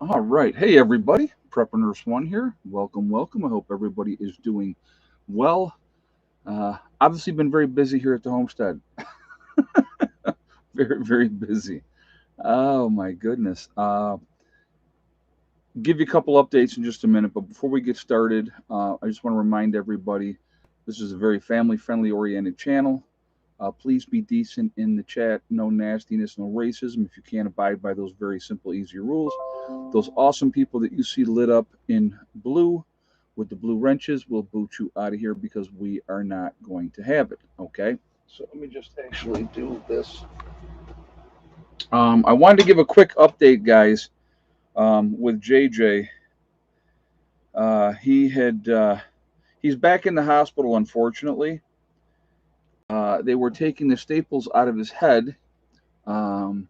All right. Hey, everybody. Prepper Nurse One here. Welcome, welcome. I hope everybody is doing well. Obviously, been very busy here at the homestead. Very, very busy. Oh, my goodness. Give you a couple updates in just a minute. But before we get started, I just want to remind everybody this is a very family friendly oriented channel. Please be decent in the chat. No nastiness, no racism. If you can't abide by those very simple, easy rules, those awesome people that you see lit up in blue with the blue wrenches will boot you out of here because we are not going to have it. Okay. So let me just actually do this. I wanted to give a quick update, guys, with JJ. He's back in the hospital, unfortunately. They were taking the staples out of his head, um,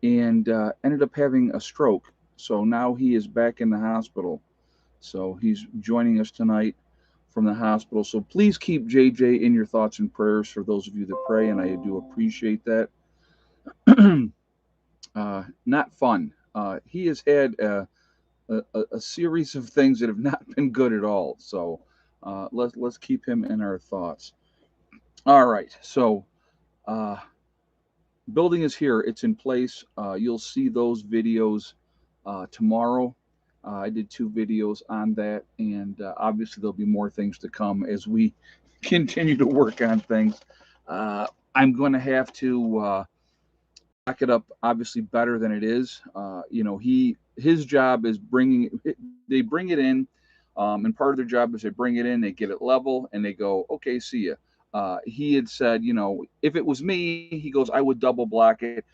and ended up having a stroke. So now he is back in the hospital. So he's joining us tonight from the hospital. So please keep JJ in your thoughts and prayers for those of you that pray, and I do appreciate that. Not fun. He has had a series of things that have not been good at all. So let's keep him in our thoughts. All right. So uh, building is here. It's in place. You'll see those videos tomorrow. I did 2 videos on that, and obviously there'll be more things to come as we continue to work on things. I'm going to have to back it up, obviously better than it is. His job is bringing it. They bring it in, and part of their job is they bring it in, they get it level, and they go, okay, see ya. He had said, if it was me, he goes, I would double block it.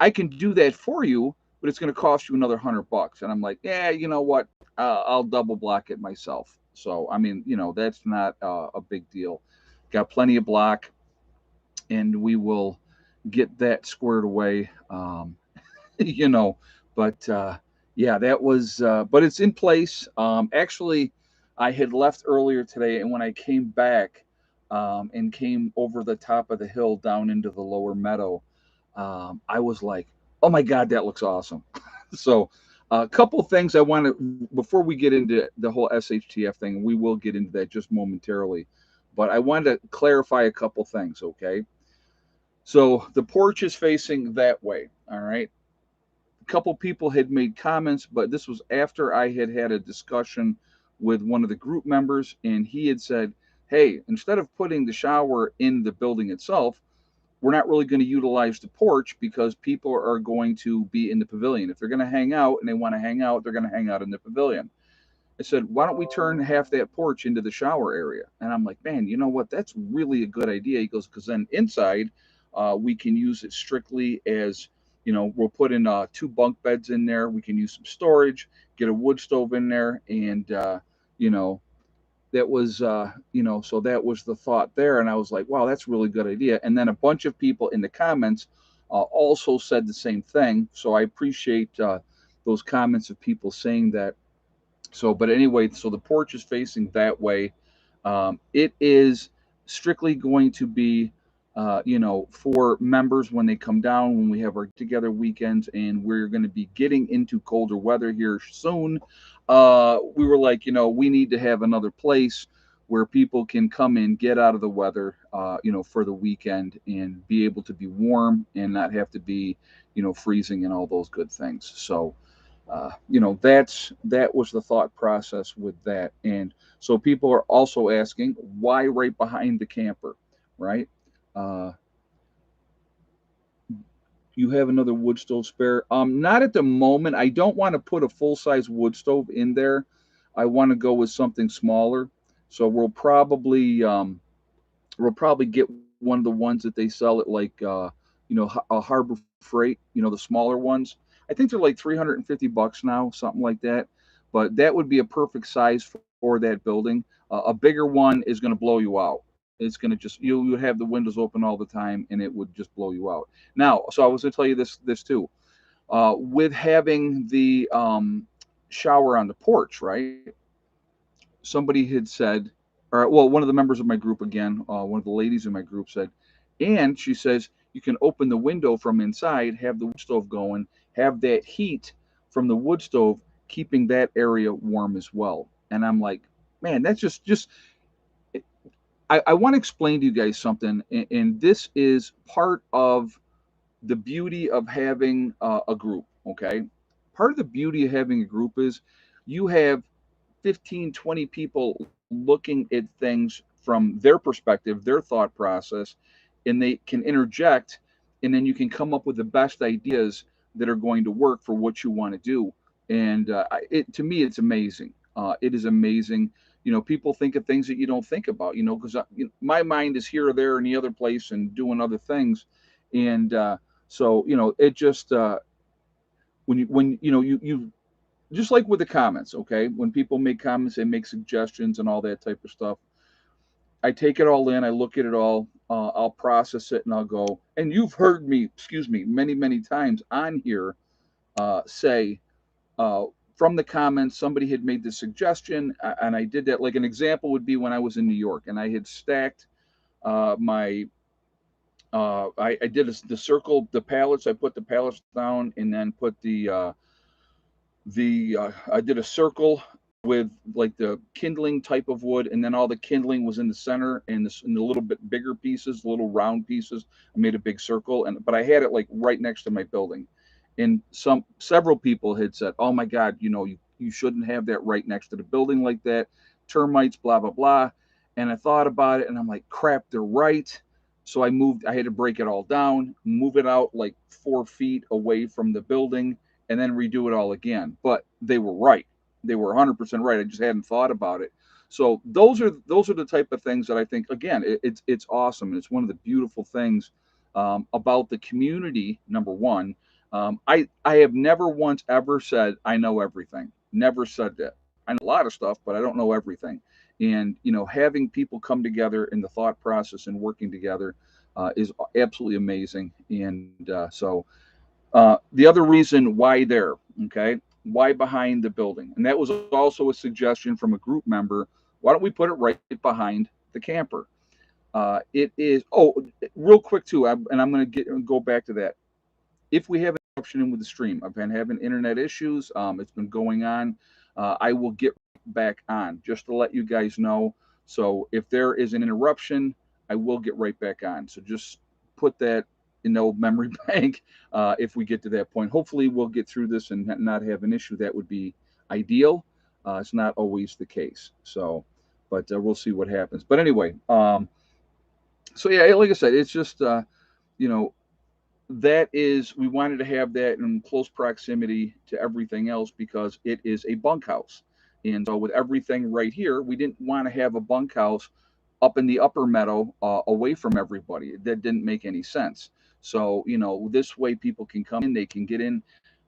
I can do that for you, but it's going to cost you another $100. And I'm like, yeah, you know what? I'll double block it myself. So, I mean, that's not a big deal. Got plenty of block, and we will get that squared away. you know, but yeah, that was, but it's in place. Actually, I had left earlier today, and when I came back and came over the top of the hill down into the lower meadow, I was like, oh my God, that looks awesome. So, a couple things I want to, before we get into the whole S.H.T.F thing, we will get into that just momentarily, but I wanted to clarify a couple things, okay? So, the porch is facing that way, all right? A couple people had made comments, but this was after I had had a discussion with one of the group members, and he had said, hey, instead of putting the shower in the building itself, we're not really going to utilize the porch because people are going to be in the pavilion. If they're going to hang out and they want to hang out, they're going to hang out in the pavilion. I said, why don't we turn half that porch into the shower area? And I'm like, man, you know what? That's really a good idea. He goes, because then inside, we can use it strictly as, we'll put in 2 bunk beds in there. We can use some storage, get a wood stove in there. And, you know, that was, so that was the thought there. And I was like, wow, that's a really good idea. And then a bunch of people in the comments also said the same thing. So I appreciate those comments of people saying that. So, but anyway, so the porch is facing that way. It is strictly going to be, for members when they come down, when we have our together weekends, and we're going to be getting into colder weather here soon. We were like, we need to have another place where people can come in, get out of the weather, for the weekend and be able to be warm and not have to be, freezing and all those good things. So, that was the thought process with that. And so people are also asking why right behind the camper, right? uh, you have another wood stove spare? Not at the moment. I don't want to put a full size wood stove in there. I want to go with something smaller. So we'll probably get one of the ones that they sell at like a Harbor Freight, the smaller ones. I think they're like $350 now, something like that. But that would be a perfect size for that building. A bigger one is going to blow you out. It's going to just you would have the windows open all the time, and it would just blow you out. Now, so I was going to tell you this too. With having the shower on the porch, right? Somebody had said, or well, one of the members of my group again, one of the ladies in my group said, and she says you can open the window from inside, have the wood stove going, have that heat from the wood stove, keeping that area warm as well. And I'm like, man, that's just I want to explain to you guys something, and this is part of the beauty of having a group. Okay, part of the beauty of having a group is you have 15, 20 people looking at things from their perspective, their thought process, and they can interject, and then you can come up with the best ideas that are going to work for what you want to do. And it to me, it's amazing. It is amazing. People think of things that you don't think about. Because my mind is here or there in the other place and doing other things, and so it just when you just like with the comments, okay? When people make comments, they make suggestions and all that type of stuff. I take it all in, I look at it all, I'll process it, and I'll go. And you've heard me, excuse me, many, many times on here say uh, from the comments, somebody had made this suggestion, and I did that. Like an example would be when I was in New York, and I had stacked my. I did the circle, the pallets. I put the pallets down, and then put the I did a circle with like the kindling type of wood, and then all the kindling was in the center, and the little bit bigger pieces, little round pieces. I made a big circle, and but I had it like right next to my building, and several people had said, "Oh my God, you shouldn't have that right next to the building like that, termites, blah blah blah." And I thought about it, and I'm like, "Crap, they're right." So I moved. I had to break it all down, move it out like 4 feet away from the building, and then redo it all again. But they were right. They were 100% right. I just hadn't thought about it. So those are the type of things that I think again it's awesome, and it's one of the beautiful things about the community. Number one, I have never once ever said I know everything. Never said that. I know a lot of stuff, but I don't know everything. And having people come together in the thought process and working together is absolutely amazing. And the other reason why there, okay, why behind the building, and that was also a suggestion from a group member. Why don't we put it right behind the camper? It is. Oh, real quick too, and I'm going to go back to that. If we have an interruption in with the stream, I've been having internet issues. It's been going on. I will get back on just to let you guys know. So if there is an interruption, I will get right back on. So just put that in the old memory bank if we get to that point. Hopefully, we'll get through this and not have an issue. That would be ideal. It's not always the case. So, but we'll see what happens. But anyway, so yeah, like I said, it's just you know that is we wanted to have that in close proximity to everything else because it is a bunkhouse. And so with everything right here, we didn't want to have a bunkhouse up in the upper meadow away from everybody. That didn't make any sense. So this way people can come in, they can get in.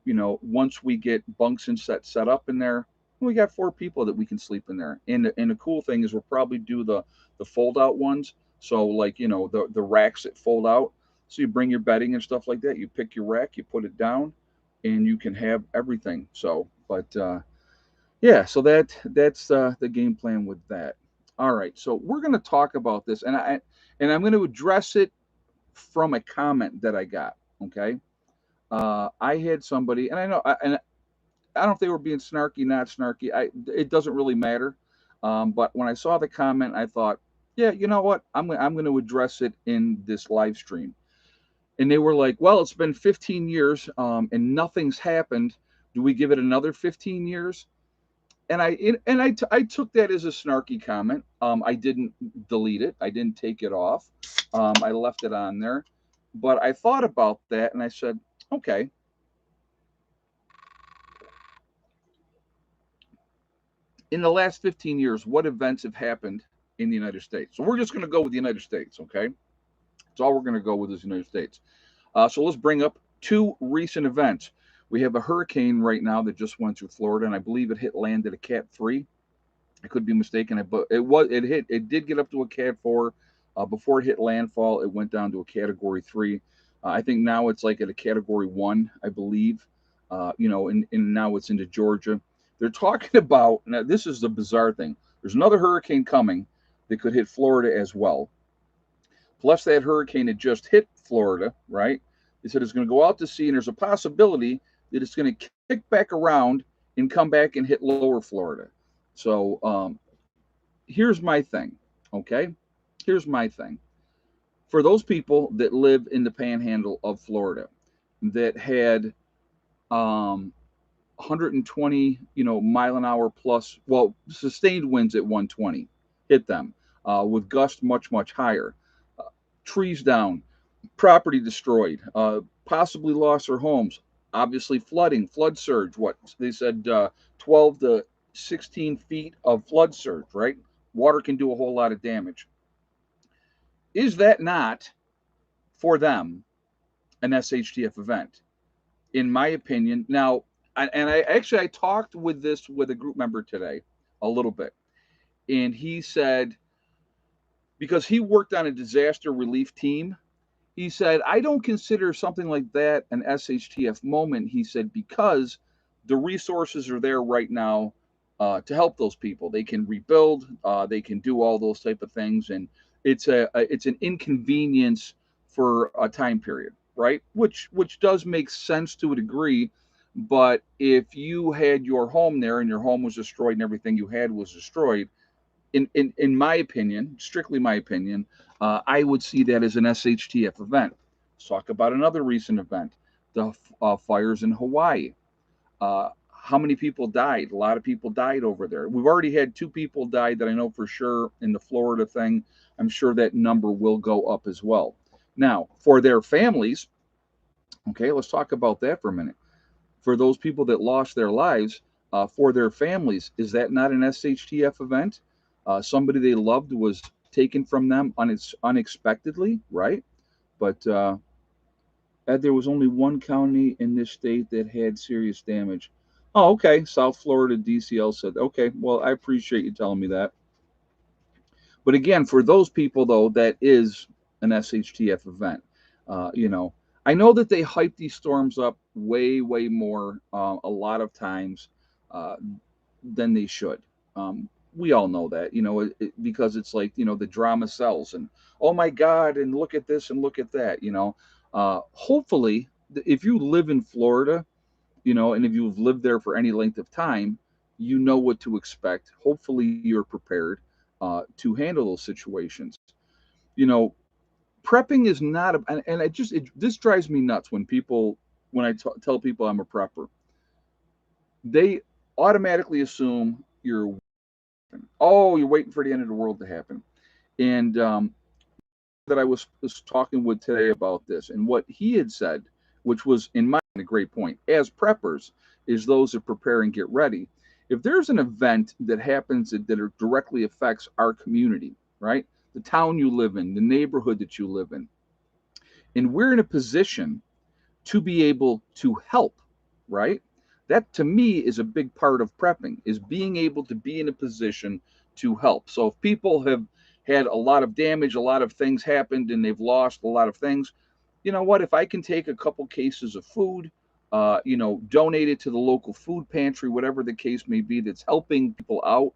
Once we get bunks and set up in there, we got 4 people that we can sleep in there. And the cool thing is we'll probably do the fold out ones. So like the racks that fold out, so you bring your bedding and stuff like that. You pick your rack, you put it down, and you can have everything. So, but yeah, so that's the game plan with that. All right, so we're going to talk about this, and I'm going to address it from a comment that I got. Okay, I had somebody, and I don't know if they were being snarky, not snarky. It doesn't really matter. But when I saw the comment, I thought, yeah, you know what? I'm going to address it in this live stream. And they were like, well, it's been 15 years and nothing's happened. Do we give it another 15 years? And I took that as a snarky comment. I didn't delete it. I didn't take it off. I left it on there. But I thought about that and I said, okay, in the last 15 years, what events have happened in the United States? So we're just going to go with the United States, okay? That's all we're going to go with is the United States. So let's bring up 2 recent events. We have a hurricane right now that just went through Florida, and I believe it hit land at a Cat 3. I could be mistaken, but it did get up to a Cat 4. Before it hit landfall, it went down to a Category 3. I think now it's like at a Category 1, I believe. And now it's into Georgia. They're talking about now. This is the bizarre thing. There's another hurricane coming that could hit Florida as well. Plus, that hurricane had just hit Florida, right? They said it's going to go out to sea, and there's a possibility that it's going to kick back around and come back and hit lower Florida. So here's my thing, okay? Here's my thing. For those people that live in the panhandle of Florida that had 120, mile an hour plus, well, sustained winds at 120 hit them, with gusts much, much higher. Uh, Trees down, property destroyed, possibly lost their homes. Obviously, flooding, flood surge. What they said, 12 to 16 feet of flood surge, right? Water can do a whole lot of damage. Is that not, for them, an SHTF event? In my opinion. Now, and I talked with this with a group member today a little bit, and he said, because he worked on a disaster relief team, he said, I don't consider something like that an SHTF moment. He said, because the resources are there right now, to help those people. They can rebuild, they can do all those type of things, and it's an inconvenience for a time period, right? Which does make sense to a degree. But if you had your home there and your home was destroyed and everything you had was destroyed, in my opinion, strictly my opinion, I would see that as an SHTF event. Let's talk about another recent event, the fires in Hawaii. How many people died? A lot of people died over there. We've already had 2 people died that I know for sure in the Florida thing. I'm sure that number will go up as well. Now, for their families, okay, let's talk about that for a minute. For those people that lost their lives, for their families, is that not an SHTF event? Somebody they loved was taken from them unexpectedly, right? But there was only one county in this state that had serious damage. Oh, okay. South Florida DCL said, okay, well, I appreciate you telling me that. But again, for those people, though, that is an SHTF event. I know that they hype these storms up way, way more, a lot of times, uh, than they should. We all know that, because it's like, the drama sells, and oh my God, and look at this and look at that. Hopefully, if you live in Florida, and if you've lived there for any length of time, you know what to expect. Hopefully, you're prepared to handle those situations. You know, Prepping is not, and this drives me nuts when when I tell people I'm a prepper, they automatically assume you're waiting for the end of the world to happen. And that I was talking with today about this, and what he had said, which was in my opinion a great point, as preppers, is those that prepare and get ready. If there's an event that happens that directly affects our community, right? The town you live in, the neighborhood that you live in, and we're in a position to be able to help, right? That to me is a big part of prepping, is being able to be in a position to help. So if people have had a lot of damage, a lot of things happened, and they've lost a lot of things, you know what? If I can take a couple cases of food, donate it to the local food pantry, whatever the case may be, that's helping people out,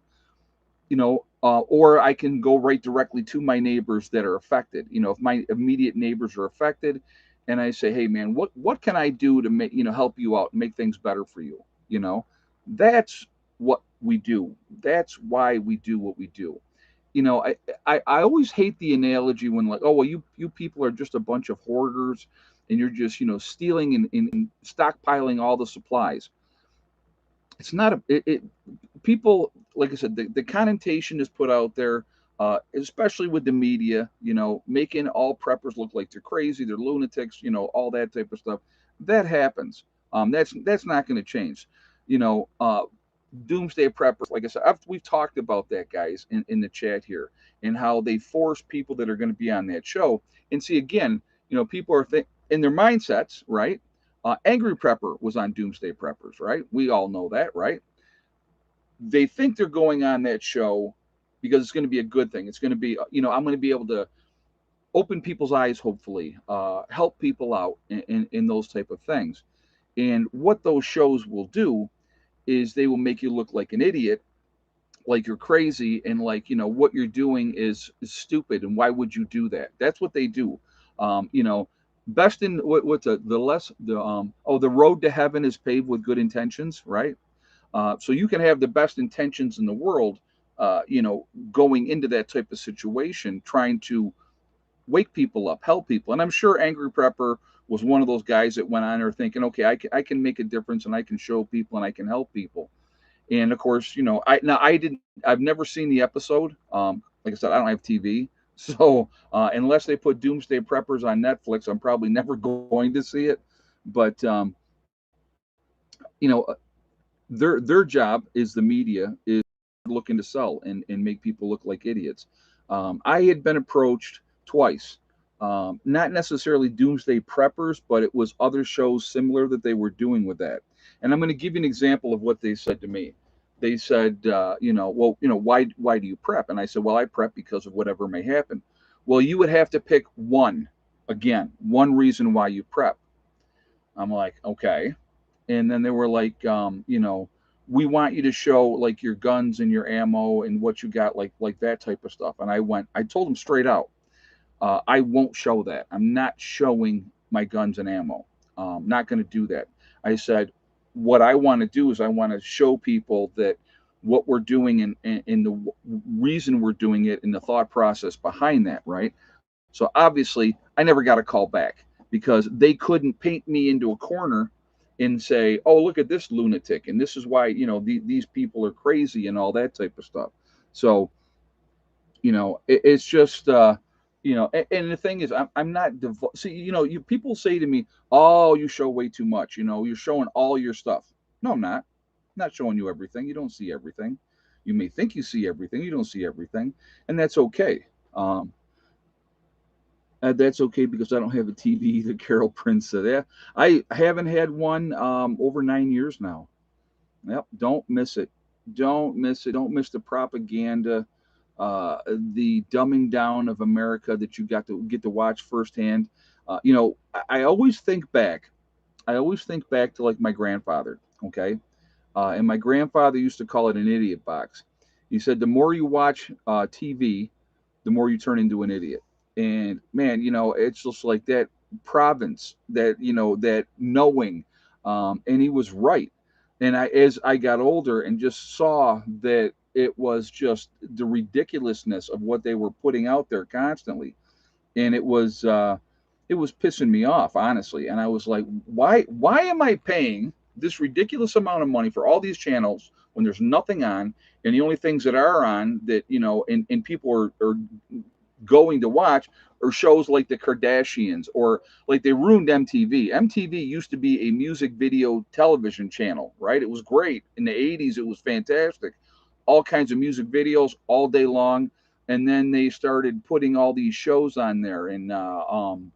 or I can go right directly to my neighbors that are affected. If my immediate neighbors are affected, and I say, hey man, what can I do to make help you out, make things better for you? You know, that's what we do. That's why we do what we do. I always hate the analogy when, like, oh well, you people are just a bunch of hoarders, and you're just stealing and stockpiling all the supplies. It's not a it people, like I said, the connotation is put out there, especially with the media, making all preppers look like they're crazy, they're lunatics, all that type of stuff. That happens. That's not going to change. You know, uh, Doomsday Preppers, like I said, we've talked about that, guys, in the chat here, and how they force people that are going to be on that show. And see, again, people are in their mindsets, right? Angry Prepper was on Doomsday Preppers, right? We all know that, right? They think they're going on that show because it's going to be a good thing. It's going to be, I'm going to be able to open people's eyes, hopefully, help people out in those type of things. And what those shows will do is they will make you look like an idiot, like you're crazy, and like, what you're doing is stupid. And why would you do that? That's what they do. Best in what's the less the the road to heaven is paved with good intentions, right? So you can have the best intentions in the world, going into that type of situation, trying to wake people up, help people. And I'm sure Angry Prepper was one of those guys that went on there thinking, okay, I can make a difference and I can show people and I can help people. And of course, I've never seen the episode. Like I said, I don't have TV. So unless they put Doomsday Preppers on Netflix, I'm probably never going to see it. But you know, their job is the media is looking to sell and make people look like idiots. I had been approached twice, not necessarily Doomsday Preppers, but it was other shows similar that they were doing with that. And I'm going to give you an example of what they said to me. They said, well, why do you prep? And I said, well, I prep because of whatever may happen. Well, you would have to pick one reason why you prep. I'm like, okay. And then they were like, we want you to show like your guns and your ammo and what you got, like that type of stuff. And I told them straight out, I won't show that. I'm not showing my guns and ammo. Not going to do that. I said, what I want to do is I want to show people that what we're doing and the reason we're doing it and the thought process behind that, right? So obviously, I never got a call back because they couldn't paint me into a corner and say, "Oh, look at this lunatic," and this is why these people are crazy and all that type of stuff. So it's just and the thing is, I'm not see, you people say to me, "Oh, you show way too much, you're showing all your stuff." No, I'm not showing you everything. You don't see everything. You may think you see everything. You don't see everything, and that's okay. um, that's okay because I don't have a TV either. Carol Prince said, "Yeah, I haven't had one over 9 years now." Yep, don't miss it. Don't miss it. Don't miss the propaganda, uh, the dumbing down of America that you got to get to watch firsthand. I always think back. I always think back to like my grandfather. Okay, and my grandfather used to call it an idiot box. He said the more you watch TV, the more you turn into an idiot. And man, it's just like that province, that knowing. And he was right. And as I got older and just saw that it was just the ridiculousness of what they were putting out there constantly, and it was pissing me off, honestly. And I was like, why am I paying this ridiculous amount of money for all these channels when there's nothing on, and the only things that are on that and people are going to watch are shows like the Kardashians, or like they ruined MTV. MTV used to be a music video television channel, right? It was great in the 80s. It was fantastic. All kinds of music videos all day long. And then they started putting all these shows on there. And God,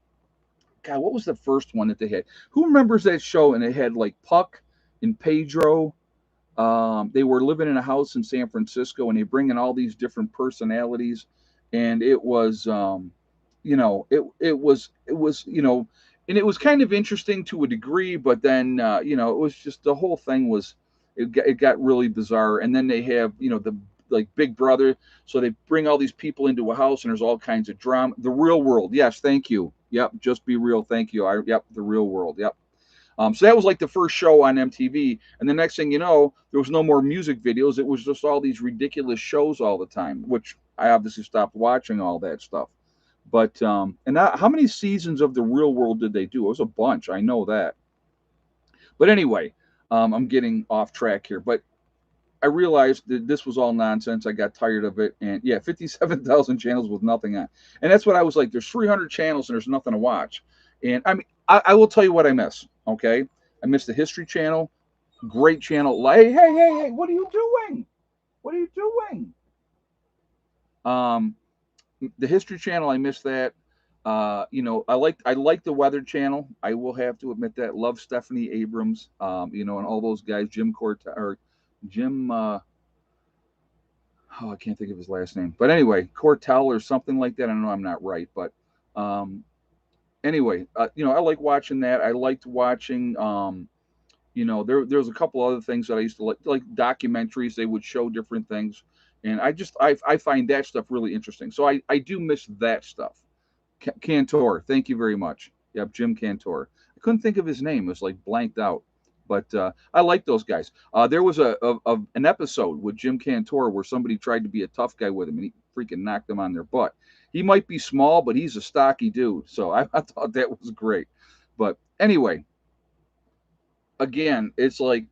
what was the first one that they had? Who remembers that show? And it had like Puck and Pedro. They were living in a house in San Francisco, and they bring in all these different personalities, and it was, and it was kind of interesting to a degree, but then, it was just the whole thing was, it got really bizarre. And then they have, the like Big Brother, so they bring all these people into a house, and there's all kinds of drama. The Real World, yes, thank you. Yep, just be real, thank you. Yep, the Real World, yep. So that was like the first show on MTV, and the next thing you know, there was no more music videos. It was just all these ridiculous shows all the time, which I obviously stopped watching all that stuff. But how many seasons of the Real World did they do? It was a bunch. I know that. But anyway, I'm getting off track here. But I realized that this was all nonsense. I got tired of it, and yeah, 57,000 channels with nothing on, and that's what I was like. There's 300 channels and there's nothing to watch. And I mean, I will tell you what I miss. Okay, I miss the History Channel, great channel. Like, hey, what are you doing? What are you doing? Um, the History Channel, I miss that. I like the Weather Channel. I will have to admit that. Love Stephanie Abrams. And all those guys, Jim Court or Jim. I can't think of his last name, but anyway, Cortell or something like that. I know I'm not right, but um, anyway, I like watching that. I liked watching. There's a couple other things that I used to like documentaries. They would show different things, and I find that stuff really interesting. So I do miss that stuff. Cantor, thank you very much. Yep, Jim Cantor. I couldn't think of his name. It was like blanked out. But I like those guys. There was an episode with Jim Cantor where somebody tried to be a tough guy with him, and he freaking knocked them on their butt. He might be small, but he's a stocky dude. So I thought that was great. But anyway, again, it's like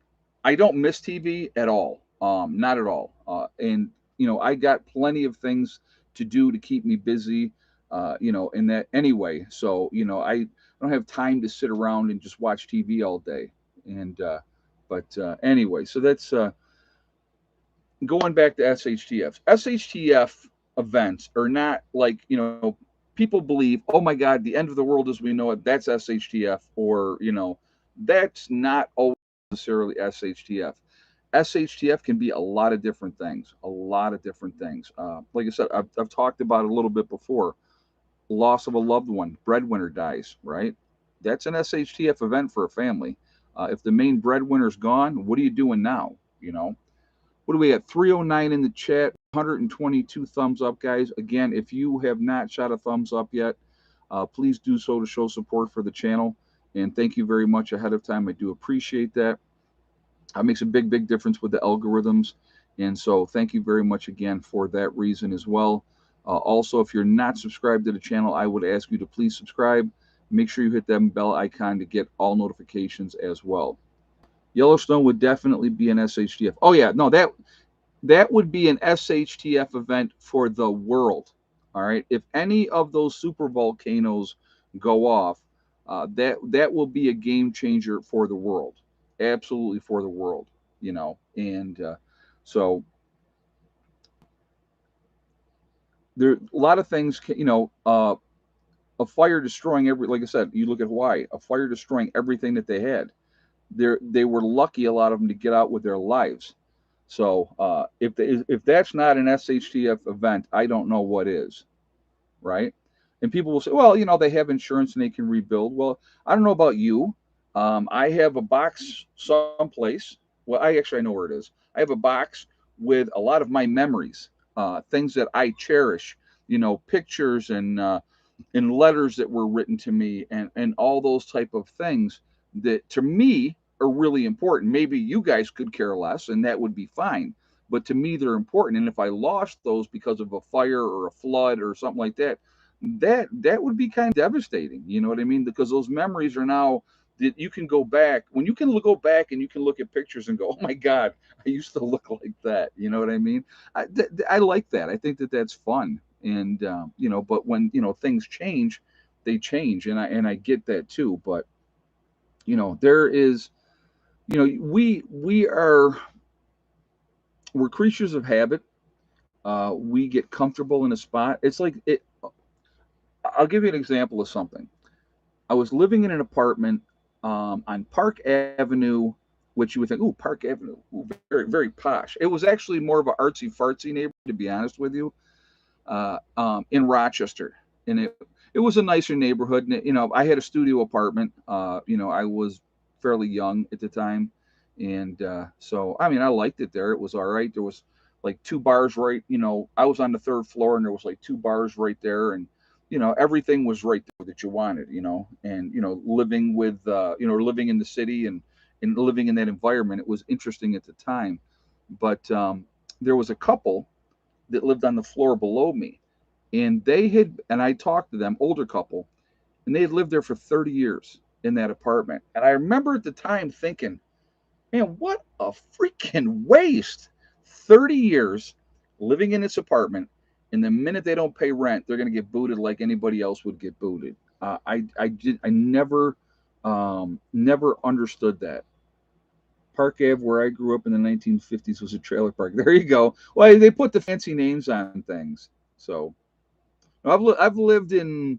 I don't miss TV at all. Not at all. And I got plenty of things to do to keep me busy. In that anyway. So I don't have time to sit around and just watch TV all day. And but anyway, so that's going back to SHTF. SHTF events are not like people believe, oh my God, the end of the world as we know it, that's SHTF, or that's not always necessarily SHTF. SHTF can be a lot of different things, a lot of different things. Like I said, I've talked about it a little bit before. Loss of a loved one, breadwinner dies, right? That's an SHTF event for a family. If the main breadwinner's gone, what are you doing now? What do we got? 309 in the chat, 122 thumbs up, guys. Again, if you have not shot a thumbs up yet, please do so to show support for the channel. And thank you very much ahead of time. I do appreciate that. It makes a big, big difference with the algorithms. And so thank you very much again for that reason as well. Also, if you're not subscribed to the channel, I would ask you to please subscribe. Make sure you hit that bell icon to get all notifications as well. Yellowstone would definitely be an SHTF. Oh yeah, no, that would be an SHTF event for the world. All right, if any of those super volcanoes go off, that will be a game changer for the world. Absolutely for the world. And so there a lot of things. A fire destroying like I said, you look at Hawaii, a fire destroying everything that they had. They were lucky, a lot of them, to get out with their lives. So if that's not an SHTF event, I don't know what is, right? And people will say, well, they have insurance and they can rebuild. Well, I don't know about you. I have a box someplace. Well, I know where it is. I have a box with a lot of my memories, things that I cherish, pictures and letters that were written to me, and all those type of things that to me are really important. Maybe you guys could care less and that would be fine, but to me they're important. And if I lost those because of a fire or a flood or something like that, that would be kind of devastating. You know what I mean? Because those memories are now that you can go back, when you can go back and you can look at pictures and go, oh my God, I used to look like that. You know what I mean? I like that. I think that that's fun. And but when things change, they change, and I get that too. But there is, we're creatures of habit. We get comfortable in a spot. It's like it. I'll give you an example of something. I was living in an apartment on Park Avenue, which you would think, ooh, Park Avenue, ooh, very, very posh. It was actually more of an artsy fartsy neighborhood, to be honest with you, in Rochester. And it was a nicer neighborhood. And I had a studio apartment. I was fairly young at the time. And so, I mean, I liked it there. It was all right. There was like two bars right, I was on the third floor and there was like two bars right there. And everything was right there that you wanted, and living with living in the city and living in that environment, it was interesting at the time. But there was a couple that lived on the floor below me, and I talked to them, older couple, and they had lived there for 30 years in that apartment. And I remember at the time thinking, man, what a freaking waste. 30 years living in this apartment, and the minute they don't pay rent, they're going to get booted like anybody else would get booted. I never understood that. Park Ave, where I grew up in the 1950s, was a trailer park. There you go. Well, they put the fancy names on things. So I've lived in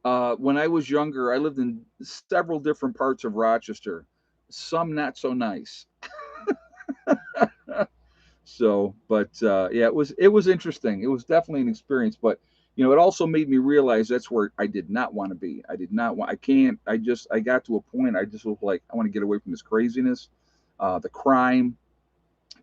when I was younger. I lived in several different parts of Rochester. Some not so nice. So, but yeah, it was interesting. It was definitely an experience, but it also made me realize that's where I did not want to be. I did not want. I can't. I got to a point. I just was like, I want to get away from this craziness, the crime,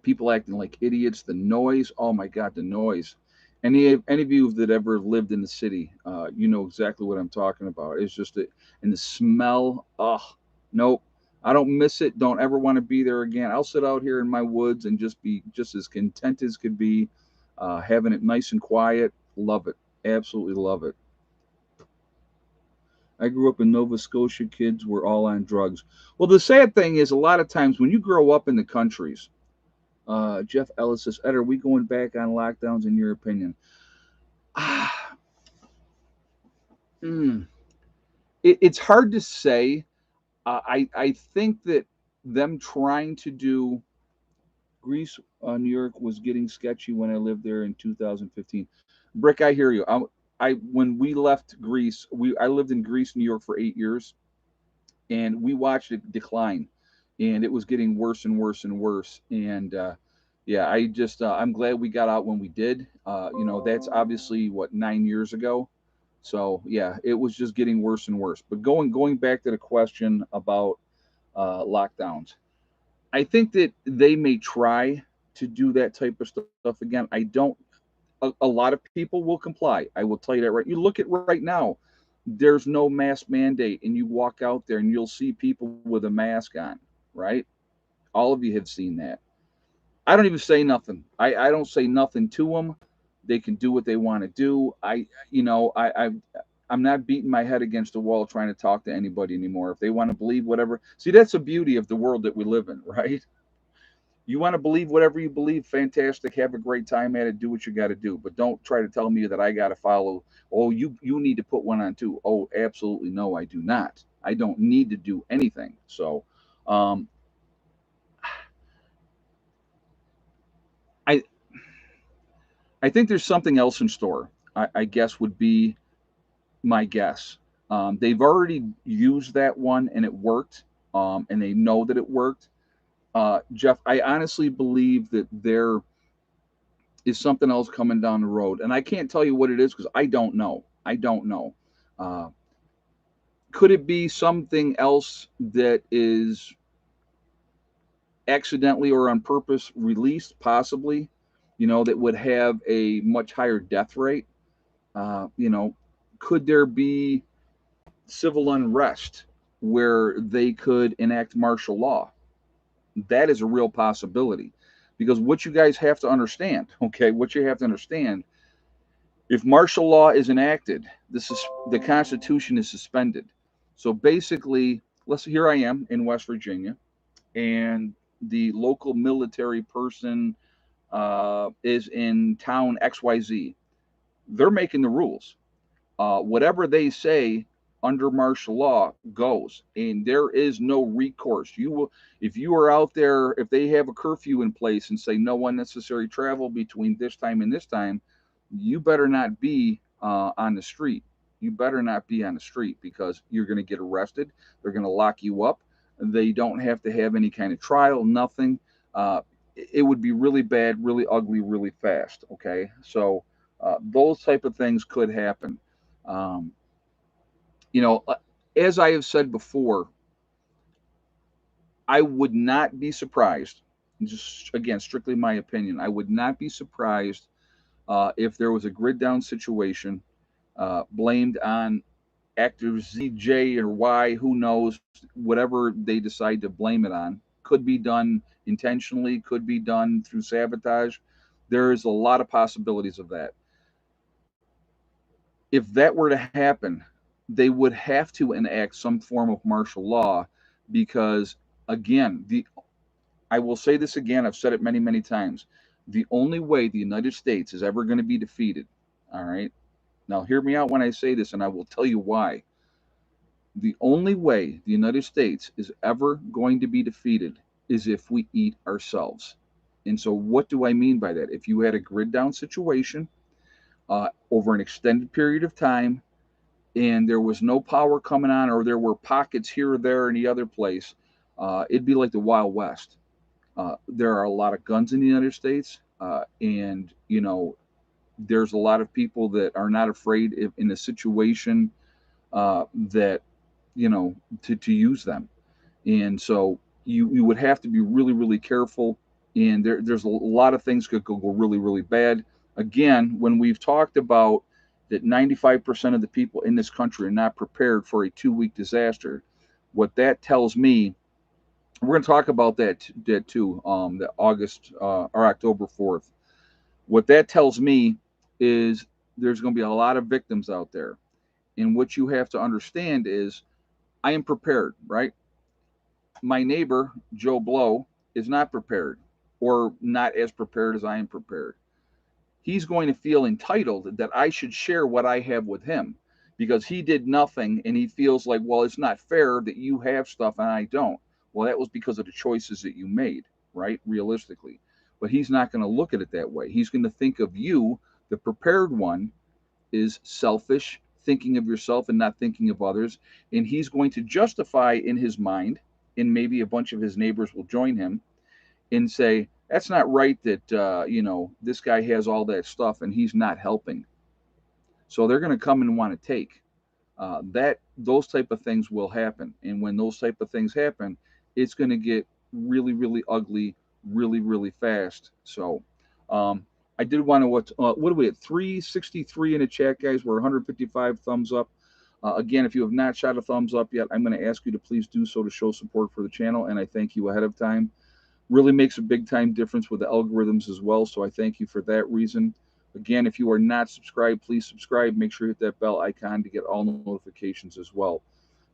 people acting like idiots, the noise. Oh my God, the noise. Any of you that ever lived in the city, you know exactly what I'm talking about. It's just and the smell. Oh, nope. I don't miss it. Don't ever want to be there again. I'll sit out here in my woods and just be just as content as could be, having it nice and quiet. Love it. Absolutely love it. I grew up in Nova Scotia. Kids were all on drugs. Well, the sad thing is, a lot of times when you grow up in the countries, Jeff Ellis says, Ed, are we going back on lockdowns in your opinion? Ah, mm, it's hard to say. I think that them trying to do Greece, New York was getting sketchy when I lived there in 2015. Brick, I hear you. I when we left Greece, we I lived in Greece, New York for 8 years, and we watched it decline, and it was getting worse and worse and worse. And yeah, I'm glad we got out when we did. That's obviously what 9 years ago. So yeah, it was just getting worse and worse. But going back to the question about lockdowns, I think that they may try to do that type of stuff again. I don't. A lot of people will comply. I will tell you that right. You look at right now. There's no mask mandate, and you walk out there and you'll see people with a mask on. Right? All of you have seen that. I don't even say nothing. I don't say nothing to them. They can do what they want to do. I'm not beating my head against the wall trying to talk to anybody anymore. If they want to believe whatever, see, that's the beauty of the world that we live in, right? You want to believe whatever you believe, fantastic. Have a great time at it. Do what you got to do, but don't try to tell me that I got to follow. Oh, you need to put one on too. Oh, absolutely no, I do not. I don't need to do anything. So, um, I I think there's something else in store. I guess would be my guess. They've already used that one and it worked, and they know that it worked. Jeff, I honestly believe that there is something else coming down the road, and I can't tell you what it is because I don't know. I don't know. Uh, could it be something else that is accidentally or on purpose released? Possibly. That would have a much higher death rate. Uh, you know, could there be civil unrest where they could enact martial law? That is a real possibility. Because what you guys have to understand, okay, what you have to understand, if martial law is enacted, the Constitution is suspended. So basically, here I am in West Virginia, and the local military person is in town XYZ. They're making the rules. Whatever they say under martial law goes, and there is no recourse. You will, if you are out there, if they have a curfew in place and say no unnecessary travel between this time and this time, you better not be on the street. You better not be on the street because you're going to get arrested. They're going to lock you up. They don't have to have any kind of trial, nothing. It would be really bad, really ugly, really fast. Okay, so those type of things could happen. Um, you know, uh, as I have said before, I would not be surprised. Just again, strictly my opinion, I would not be surprised if there was a grid down situation blamed on actor Z, J, or Y, who knows, whatever they decide to blame it on. Could be done intentionally, could be done through sabotage. There's a lot of possibilities of that. If that were to happen, they would have to enact some form of martial law because, again, I will say this again, I've said it many, many times. The only way the United States is ever going to be defeated, all right? Now, hear me out when I say this, and I will tell you why. The only way the United States is ever going to be defeated is if we eat ourselves. And so, what do I mean by that? If you had a grid down situation over an extended period of time, and there was no power coming on, or there were pockets here or there in the other place, it'd be like the Wild West. There are a lot of guns in the United States, and there's a lot of people that are not afraid if in a situation that to use them. And so you would have to be really really careful. And there's a lot of things could go really really bad. Again, when we've talked about that 95% of the people in this country are not prepared for a 2-week disaster, what that tells me We're going to talk about that too. The August or October 4th. What that tells me is there's going to be a lot of victims out there, and what you have to understand is I am prepared, right? My neighbor Joe Blow is not prepared, or not as prepared as I am prepared. He's going to feel entitled that I should share what I have with him because he did nothing, and he feels like, well, it's not fair that you have stuff and I don't. Well, that was because of the choices that you made, right? Realistically. But he's not going to look at it that way. He's going to think of you, the prepared one, is selfish, thinking of yourself and not thinking of others. And he's going to justify in his mind, and maybe a bunch of his neighbors will join him and say, that's not right that, this guy has all that stuff and he's not helping. So they're going to come and want to take. That those type of things will happen, and when those type of things happen, it's going to get really, really ugly, really, really fast. So, I did want to what are we at 363 in the chat, guys? We're 155 thumbs up. Again, if you have not shot a thumbs up yet, I'm going to ask you to please do so to show support for the channel, and I thank you ahead of time. Really makes a big time difference with the algorithms as well. So I thank you for that reason. Again, if you are not subscribed, please subscribe. Make sure you hit that bell icon to get all notifications as well.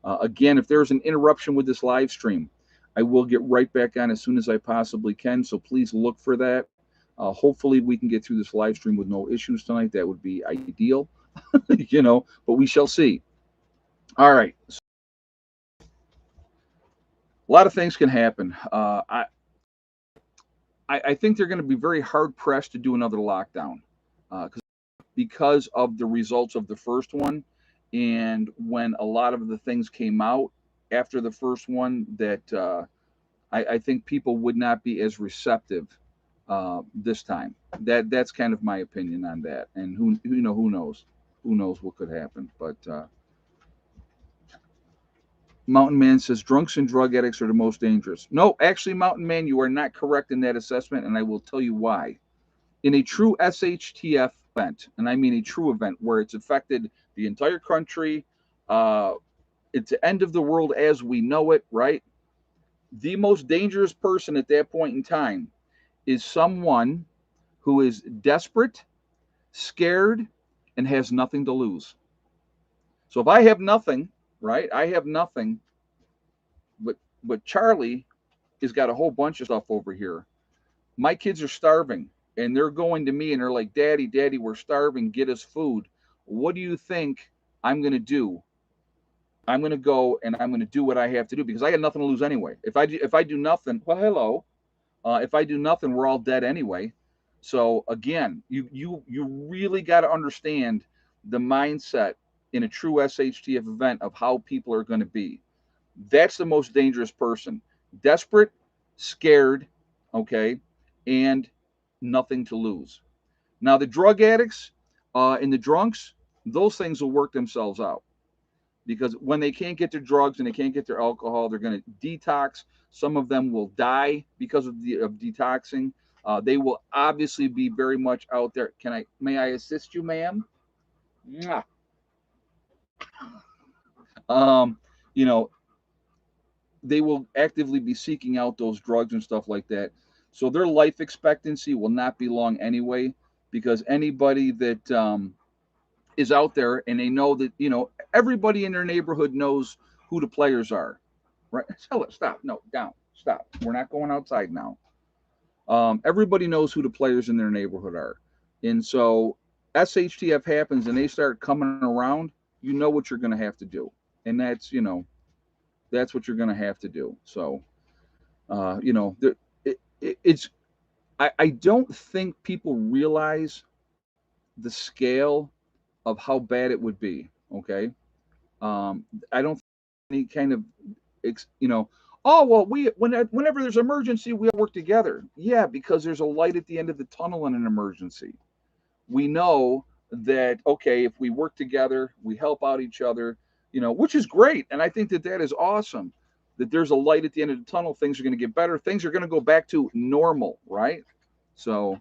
Again, if there's an interruption with this live stream, I will get right back on as soon as I possibly can. So please look for that. Hopefully, we can get through this live stream with no issues tonight. That would be ideal, but we shall see. All right. So a lot of things can happen. I think they're going to be very hard pressed to do another lockdown because of the results of the first one. And when a lot of the things came out after the first one, that I think people would not be as receptive this time. That's kind of my opinion on that. And who knows what could happen. But Mountain Man says drunks and drug addicts are the most dangerous. No, actually, Mountain Man, you are not correct in that assessment, and I will tell you why. In a true S.H.T.F event, and I mean a true event where it's affected the entire country, uh, it's the end of the world as we know it, right? The most dangerous person at that point in time is someone who is desperate, scared, and has nothing to lose. So if I have nothing, right? I have nothing, but Charlie has got a whole bunch of stuff over here. My kids are starving, and they're going to me and they're like, Daddy, Daddy, we're starving. Get us food. What do you think I'm going to do? I'm going to go and I'm going to do what I have to do because I got nothing to lose anyway. If I do nothing, well, hello. If I do nothing, we're all dead anyway. So again, you really got to understand the mindset in a true S.H.T.F event of how people are going to be. That's the most dangerous person. Desperate, scared, okay, and nothing to lose. Now, the drug addicts and the drunks, those things will work themselves out because when they can't get their drugs and they can't get their alcohol, they're going to detox. Some of them will die because of detoxing. They will obviously be very much out there. May I assist you, ma'am? Mwah. Um, you know, they will actively be seeking out those drugs and stuff like that. So their life expectancy will not be long anyway, because anybody that is out there and they know that, everybody in their neighborhood knows who the players are, right? Tell it, stop, no, down, stop. We're not going outside now. Everybody knows who the players in their neighborhood are. And so SHTF happens and they start coming around, you know what you're going to have to do. And that's what you're going to have to do. So, it's I don't think people realize the scale of how bad it would be. Okay, I don't think any kind of oh well, whenever there's emergency we all work together. Yeah, because there's a light at the end of the tunnel in an emergency. We know that, okay, if we work together, we help out each other, which is great, and I think that is awesome. That there's a light at the end of the tunnel. Things are going to get better. Things are going to go back to normal, right? So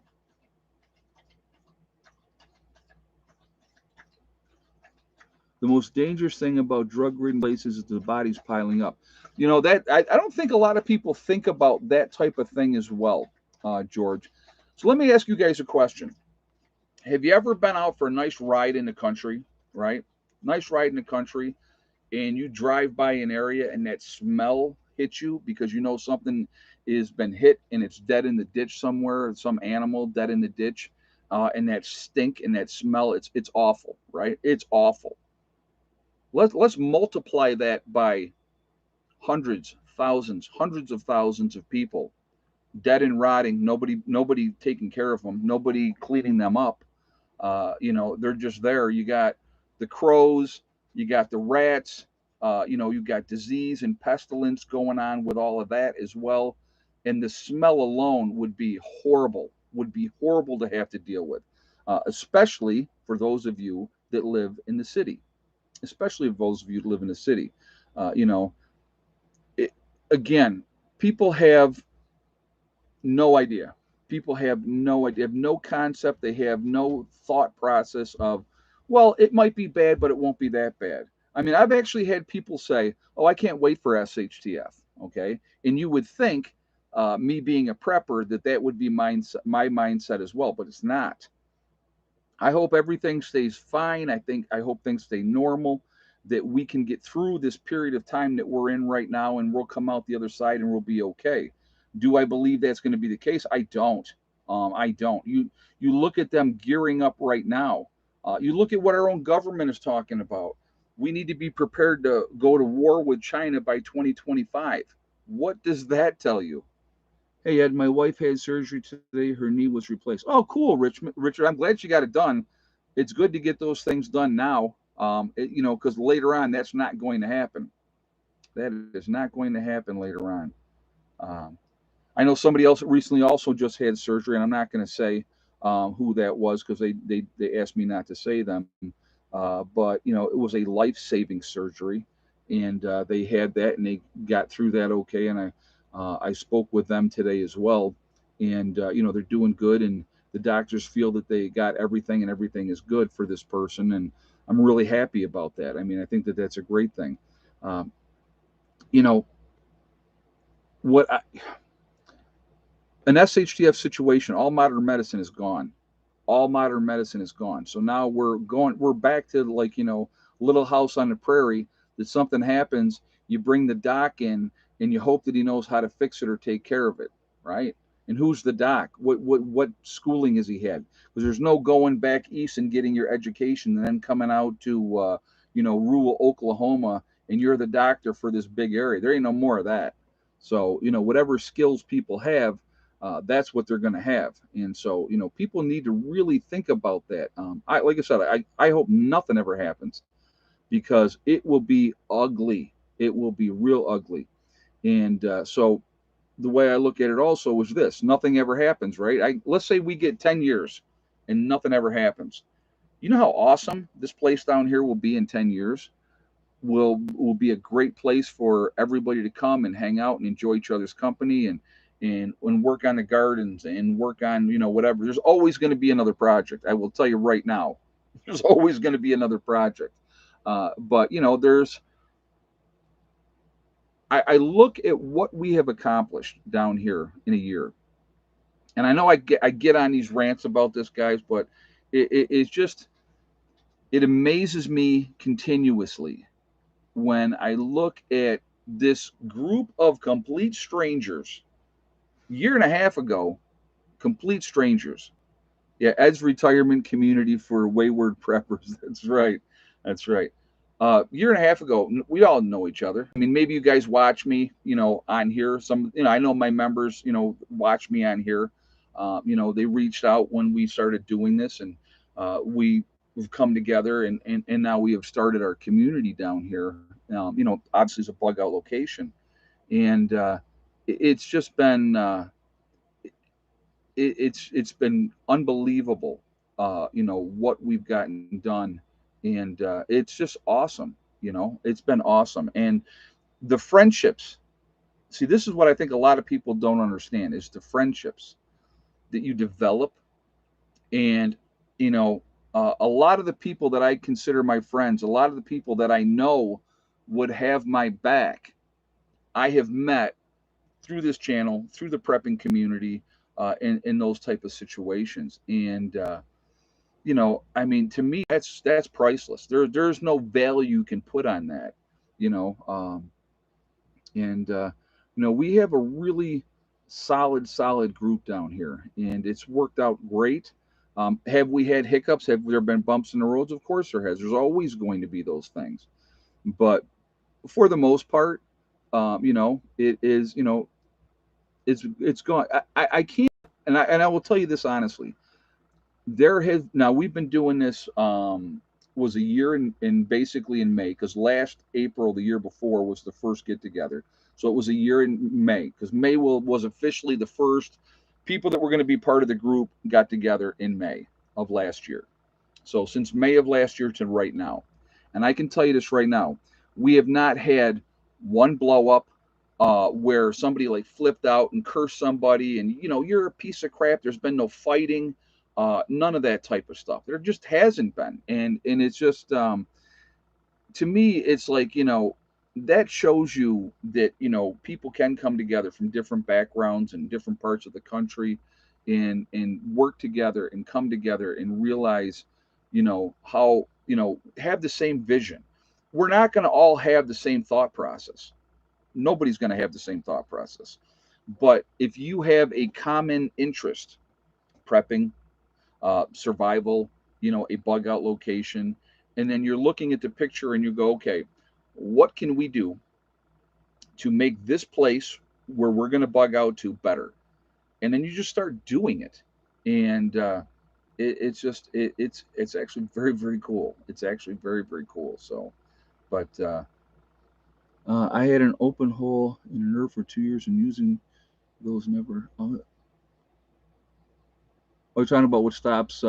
The most dangerous thing about drug-ridden places is the bodies piling up. You know that I don't think a lot of people think about that type of thing as well, George. So let me ask you guys a question. Have you ever been out for a nice ride in the country, right? Nice ride in the country, and you drive by an area and that smell hits you because you know something has been hit and it's dead in the ditch somewhere, some animal dead in the ditch, and that stink and that smell, it's awful, right? It's awful. Let's multiply that by hundreds, thousands, hundreds of thousands of people dead and rotting. Nobody taking care of them. Nobody cleaning them up. They're just there. You got the crows. You got the rats. You got disease and pestilence going on with all of that as well. And the smell alone would be horrible. Would be horrible to have to deal with, especially for those of you that live in the city. Especially those of you that live in the city. Uh, you know, it, again, people have no idea. People have no idea, have no concept. They have no thought process of, well, it might be bad, but it won't be that bad. I mean, I've actually had people say, oh, I can't wait for S.H.T.F. Okay. And you would think, me being a prepper, that would be my mindset as well, but it's not. I hope everything stays fine. I hope things stay normal, that we can get through this period of time that we're in right now, and we'll come out the other side and we'll be okay. Do I believe that's going to be the case? I don't. I don't. You look at them gearing up right now. You look at what our own government is talking about. We need to be prepared to go to war with China by 2025. What does that tell you? Hey Ed, my wife had surgery today. Her knee was replaced. Oh, cool, Richard. I'm glad she got it done. It's good to get those things done now. Because later on, that's not going to happen. That is not going to happen later on. Um, I know somebody else recently also just had surgery, and I'm not going to say who that was because they asked me not to say them. But it was a life saving surgery, and they had that, and they got through that okay. And I spoke with them today as well, and they're doing good, and the doctors feel that they got everything, and everything is good for this person, and I'm really happy about that. I mean, I think that that's a great thing. Um, you know what? An S.H.T.F situation, all modern medicine is gone. All modern medicine is gone. So now we're back to like, Little House on the Prairie, that something happens, you bring the doc in and you hope that he knows how to fix it or take care of it, right? And who's the doc? What schooling has he had? Because there's no going back east and getting your education and then coming out to rural Oklahoma and you're the doctor for this big area. There ain't no more of that. So whatever skills people have, that's what they're going to have. And so, people need to really think about that. Like I said, I hope nothing ever happens because it will be ugly. It will be real ugly. And so the way I look at it also is this: nothing ever happens, right? Let's say we get 10 years and nothing ever happens. You know how awesome this place down here will be in 10 years? Will be a great place for everybody to come and hang out and enjoy each other's company and work on the gardens and work on whatever. There's always going to be another project. I will tell you right now, there's always going to be another project. But there's I look at what we have accomplished down here in a year, and I know I get on these rants about this, guys, but it's just it amazes me continuously when I look at this group of complete strangers, year and a half ago, complete strangers. Yeah, Ed's retirement community for wayward preppers. That's right. That's right. Year and a half ago, we all know each other. I mean, maybe you guys watch me, on here. I know my members, watch me on here. They reached out when we started doing this, and we've come together, and now we have started our community down here. Obviously, it's a bug out location, and it's just been it's been unbelievable. What we've gotten done, and it's just awesome. It's been awesome, and the friendships. See, this is what I think a lot of people don't understand is the friendships that you develop, and you know A lot of the people that I consider my friends, a lot of the people that I know would have my back, I have met through this channel, through the prepping community, in those type of situations. And I mean, to me, that's priceless. There's no value you can put on that. You know, and we have a really solid group down here, and it's worked out great. Have we had hiccups? Have there been bumps in the roads? Of course there has. There's always going to be those things, but for the most part, it is. It's gone. I can't, and I will tell you this honestly. There has now we've been doing this was a year in basically in May, because last April the year before was the first get together, so it was a year in May, because May was officially the first people that were going to be part of the group got together in May of last year. So since May of last year to right now, and I can tell you this right now, we have not had one blow up where somebody like flipped out and cursed somebody, and you're a piece of crap. There's been no fighting, none of that type of stuff. There just hasn't been, and it's just to me, it's like that shows you that people can come together from different backgrounds and different parts of the country, and work together and come together and realize how have the same vision. We're not going to all have the same thought process. Nobody's going to have the same thought process, but if you have a common interest, prepping, survival, a bug out location, and then you're looking at the picture and you go, okay, what can we do to make this place where we're going to bug out to better? And then you just start doing it, and it's just it's actually very cool. It's actually very cool. So, but I had an open hole in a nerve for 2 years, and using those never. Oh, you're talking about what stops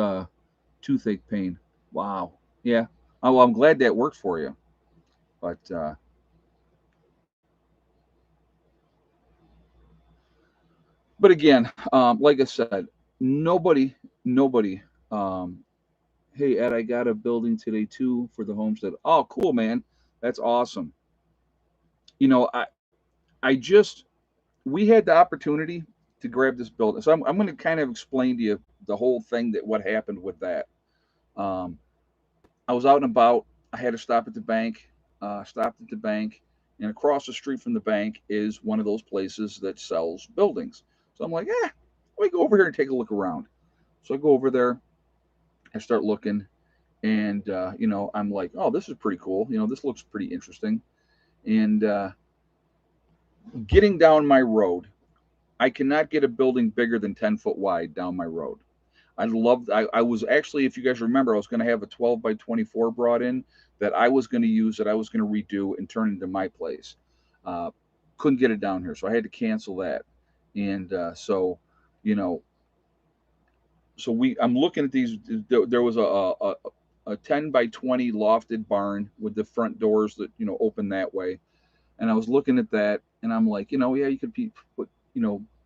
toothache pain. Wow. Yeah. Oh, well, I'm glad that worked for you. But again, like I said, nobody. Um, hey Ed, I got a building today too for the homestead. Oh, cool, man. That's awesome. You know, I just we had the opportunity to grab this building, so I'm going to kind of explain to you the whole thing, that what happened with that. Um, I was out and about. I had to stop at the bank. Stopped at the bank, and across the street from the bank is one of those places that sells buildings. So I'm like, let me go over here and take a look around. So I go over there. I start looking, and I'm like, oh, this is pretty cool. This looks pretty interesting. And getting down my road, I cannot get a building bigger than 10 foot wide down my road. I was actually, if you guys remember, I was going to have a 12 by 24 brought in that I was going to use, that I was going to redo and turn into my place. Uh, couldn't get it down here, so I had to cancel that. And you know, I'm looking at these. There was a 10 by 20 lofted barn with the front doors that open that way, and I was looking at that, and I'm like, yeah, you could put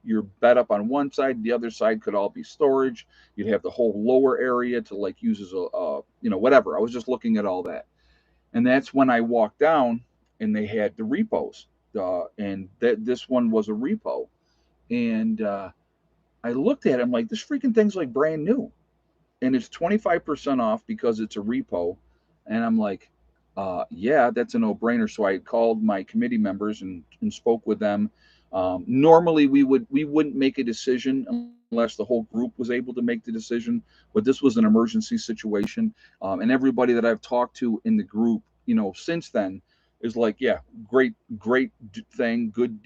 your bed up on one side, the other side could all be storage. You'd have the whole lower area to like use as whatever. I was just looking at all that, and that's when I walked down, and they had the repos, and that this one was a repo, and I looked at it, I'm like, this freaking thing's like brand new, and it's 25% off because it's a repo. And I'm like, yeah, that's a no-brainer. So I called my committee members and spoke with them. Normally we wouldn't make a decision unless the whole group was able to make the decision, but this was an emergency situation. And everybody that I've talked to in the group, since then, is like, yeah, great thing, good,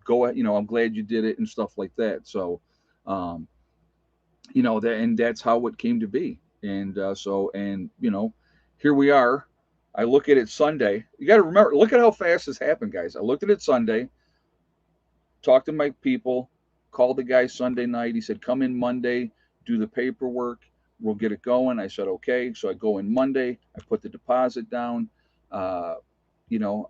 go, I'm glad you did it and stuff like that. So um, that, and that's how it came to be. And here we are. I look at it Sunday. You got to remember, look at how fast this happened, guys. I looked at it Sunday, talked to my people, called the guy Sunday night. He said, come in Monday, do the paperwork, we'll get it going. I said, okay. So I go in Monday, I put the deposit down. uh,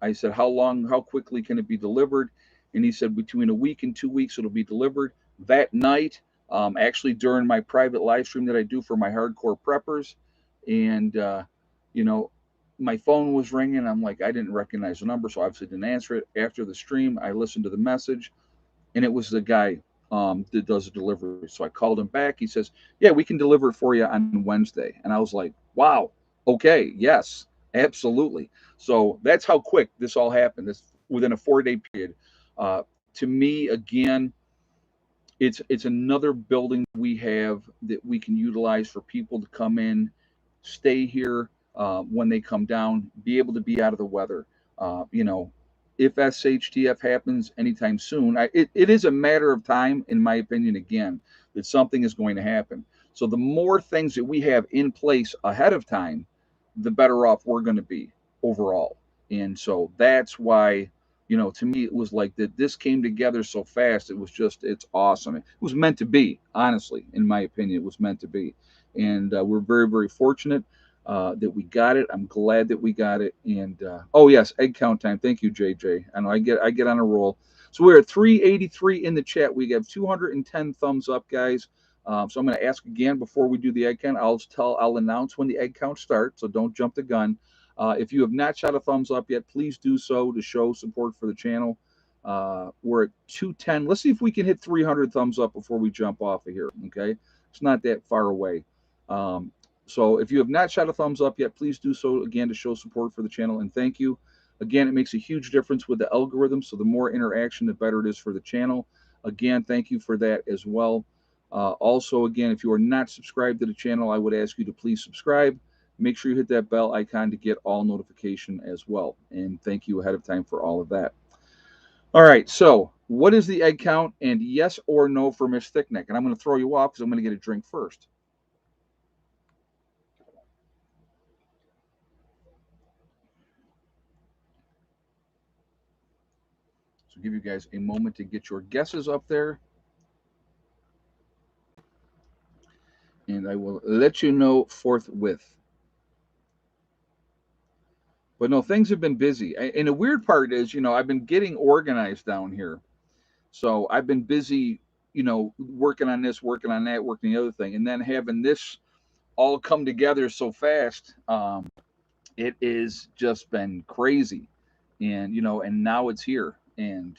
I said, how quickly can it be delivered? And he said, between a week and 2 weeks, it'll be delivered. That night, actually during my private live stream that I do for my hardcore preppers, And you know, my phone was ringing. I'm like, I didn't recognize the number, so obviously didn't answer it. After the stream, I listened to the message, and it was the guy that does the delivery. So I called him back. He says, "Yeah, we can deliver it for you on Wednesday." And I was like, "Wow, okay, yes, absolutely." So that's how quick this all happened. This within a 4 day period. To me, again, it's another building we have that we can utilize for people to come in, stay here when they come down, be able to be out of the weather. You know, if S.H.T.F happens anytime soon, it is a matter of time, in my opinion, again, that something is going to happen. So the more things that we have in place ahead of time, the better off we're going to be overall. And so that's why, to me, it was like that this came together so fast. It was just, it's awesome. It was meant to be, honestly, in my opinion, it was meant to be. And we're very, very fortunate that we got it. I'm glad that we got it. And oh yes, egg count time. Thank you, JJ. I know I get on a roll. So we're at 383 in the chat. We have 210 thumbs up, guys. So I'm going to ask again before we do the egg count. I'll announce when the egg count starts. So don't jump the gun. If you have not shot a thumbs up yet, please do so to show support for the channel. We're at 210. Let's see if we can hit 300 thumbs up before we jump off of here. Okay, it's not that far away. So if you have not shot a thumbs up yet, please do so again to show support for the channel, and thank you. Again, it makes a huge difference with the algorithm, so the more interaction, the better it is for the channel. Again, thank you for that as well. Also, again, if you are not subscribed to the channel, I would ask you to please subscribe. Make sure you hit that bell icon to get all notification as well. And thank you ahead of time for all of that. All right, so what is the egg count? And yes or no for Miss Thickneck? And I'm going to throw you off because I'm going to get a drink first. So give you guys a moment to get your guesses up there. And I will let you know forthwith. But no, things have been busy. And the weird part is, I've been getting organized down here. So I've been busy, working on this, working on that, working the other thing. And then having this all come together so fast, it is just been crazy. And now it's here. And,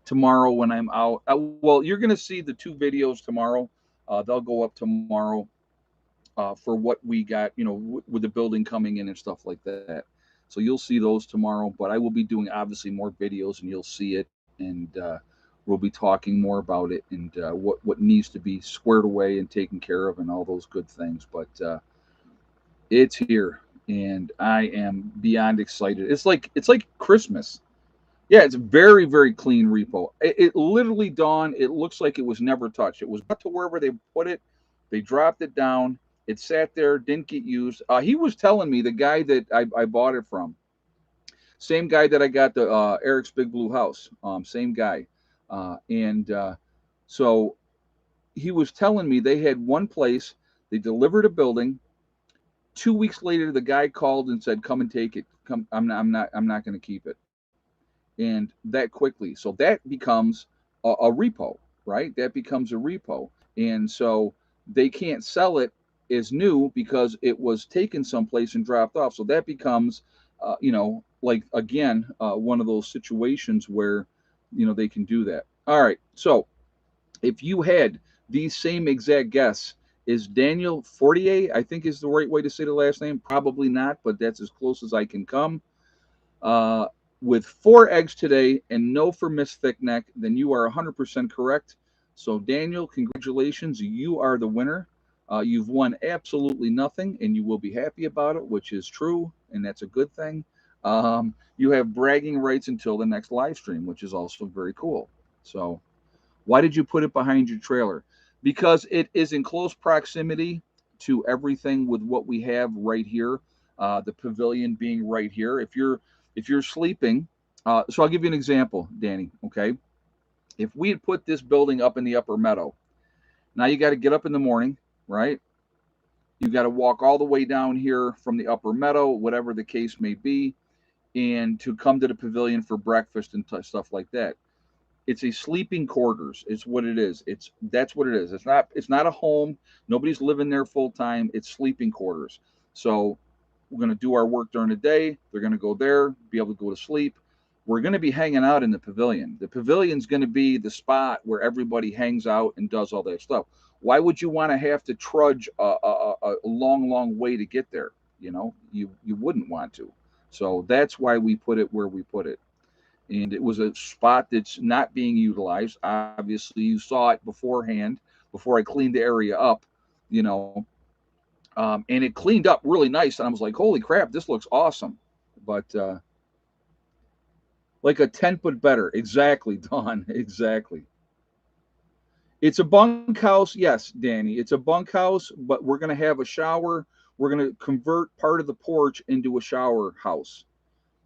tomorrow when I'm out, well, you're going to see the 2 videos tomorrow. They'll go up tomorrow for what we got, with the building coming in and stuff like that. So you'll see those tomorrow, but I will be doing obviously more videos and you'll see it. And we'll be talking more about it and what needs to be squared away and taken care of and all those good things. But it's here and I am beyond excited. It's like Christmas. Yeah, it's very, very clean repo. It literally, Dawn, it looks like it was never touched. It was put to wherever they put it. They dropped it down. It sat there, didn't get used. He was telling me, the guy that I bought it from, same guy that I got the Eric's Big Blue House, same guy. And so he was telling me they had one place, they delivered a building. 2 weeks later, the guy called and said, "Come and take it. Come, I'm not going to keep it." And that quickly. So that becomes a repo, right? That becomes a repo. And so they can't sell it as new because it was taken someplace and dropped off. So that becomes, like, again, one of those situations where, they can do that. All right. So if you had these same exact guess, is Daniel Fortier, I think is the right way to say the last name? Probably not, but that's as close as I can come. Uh, with 4 eggs today and no for Miss Thickneck, then you are 100% correct. So, Daniel, congratulations. You are the winner. You've won absolutely nothing, and you will be happy about it, which is true, and that's a good thing. You have bragging rights until the next live stream, which is also very cool. So, why did you put it behind your trailer? Because it is in close proximity to everything with what we have right here. The pavilion being right here. If you're sleeping, so I'll give you an example, Danny. Okay, if we had put this building up in the upper meadow, now you got to get up in the morning, right? You got to walk all the way down here from the upper meadow, whatever the case may be, and to come to the pavilion for breakfast and stuff like that. It's a sleeping quarters. It's what it is. That's what it is. It's not a home. Nobody's living there full time. It's sleeping quarters. So we're going to do our work during the day. They're going to go there, be able to go to sleep. We're going to be hanging out in the pavilion. The pavilion's going to be the spot where everybody hangs out and does all that stuff. Why would you want to have to trudge a long, long way to get there? You wouldn't want to. So that's why we put it where we put it. And it was a spot that's not being utilized. Obviously, you saw it beforehand before I cleaned the area up, you know, and it cleaned up really nice. And I was like, holy crap, this looks awesome. But like a 10 foot better. Exactly, Don. Exactly. It's a bunkhouse. Yes, Danny. It's a bunkhouse, but we're going to have a shower. We're going to convert part of the porch into a shower house.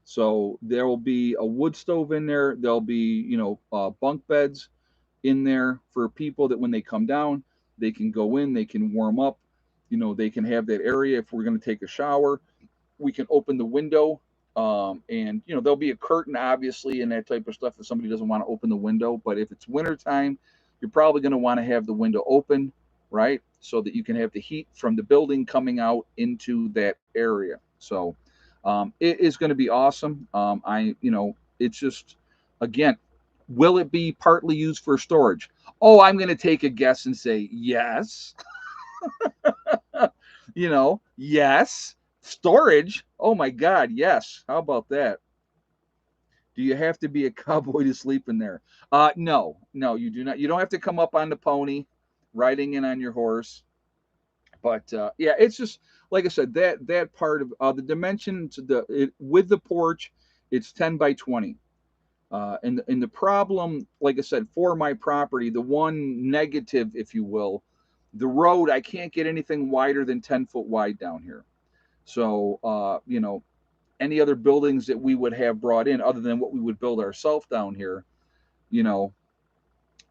So there will be a wood stove in there. There'll be, bunk beds in there for people that when they come down, they can go in, they can warm up, they can have that area. If we're going to take a shower, we can open the window. And there'll be a curtain obviously and that type of stuff if somebody doesn't want to open the window. But if it's winter time, you're probably going to want to have the window open, right? So that you can have the heat from the building coming out into that area. So it is going to be awesome. It's just, again, will it be partly used for storage? Oh, I'm going to take a guess and say yes. Yes. Storage? Oh my God, yes. How about that? Do you have to be a cowboy to sleep in there? No, no, you do not. You don't have to come up on the pony, riding in on your horse. But yeah, it's just like I said, that part of the dimensions, with the porch, it's 10 by 20. And the problem, like I said, for my property, the one negative, if you will, the road, I can't get anything wider than 10 foot wide down here. So any other buildings that we would have brought in, other than what we would build ourselves down here, you know,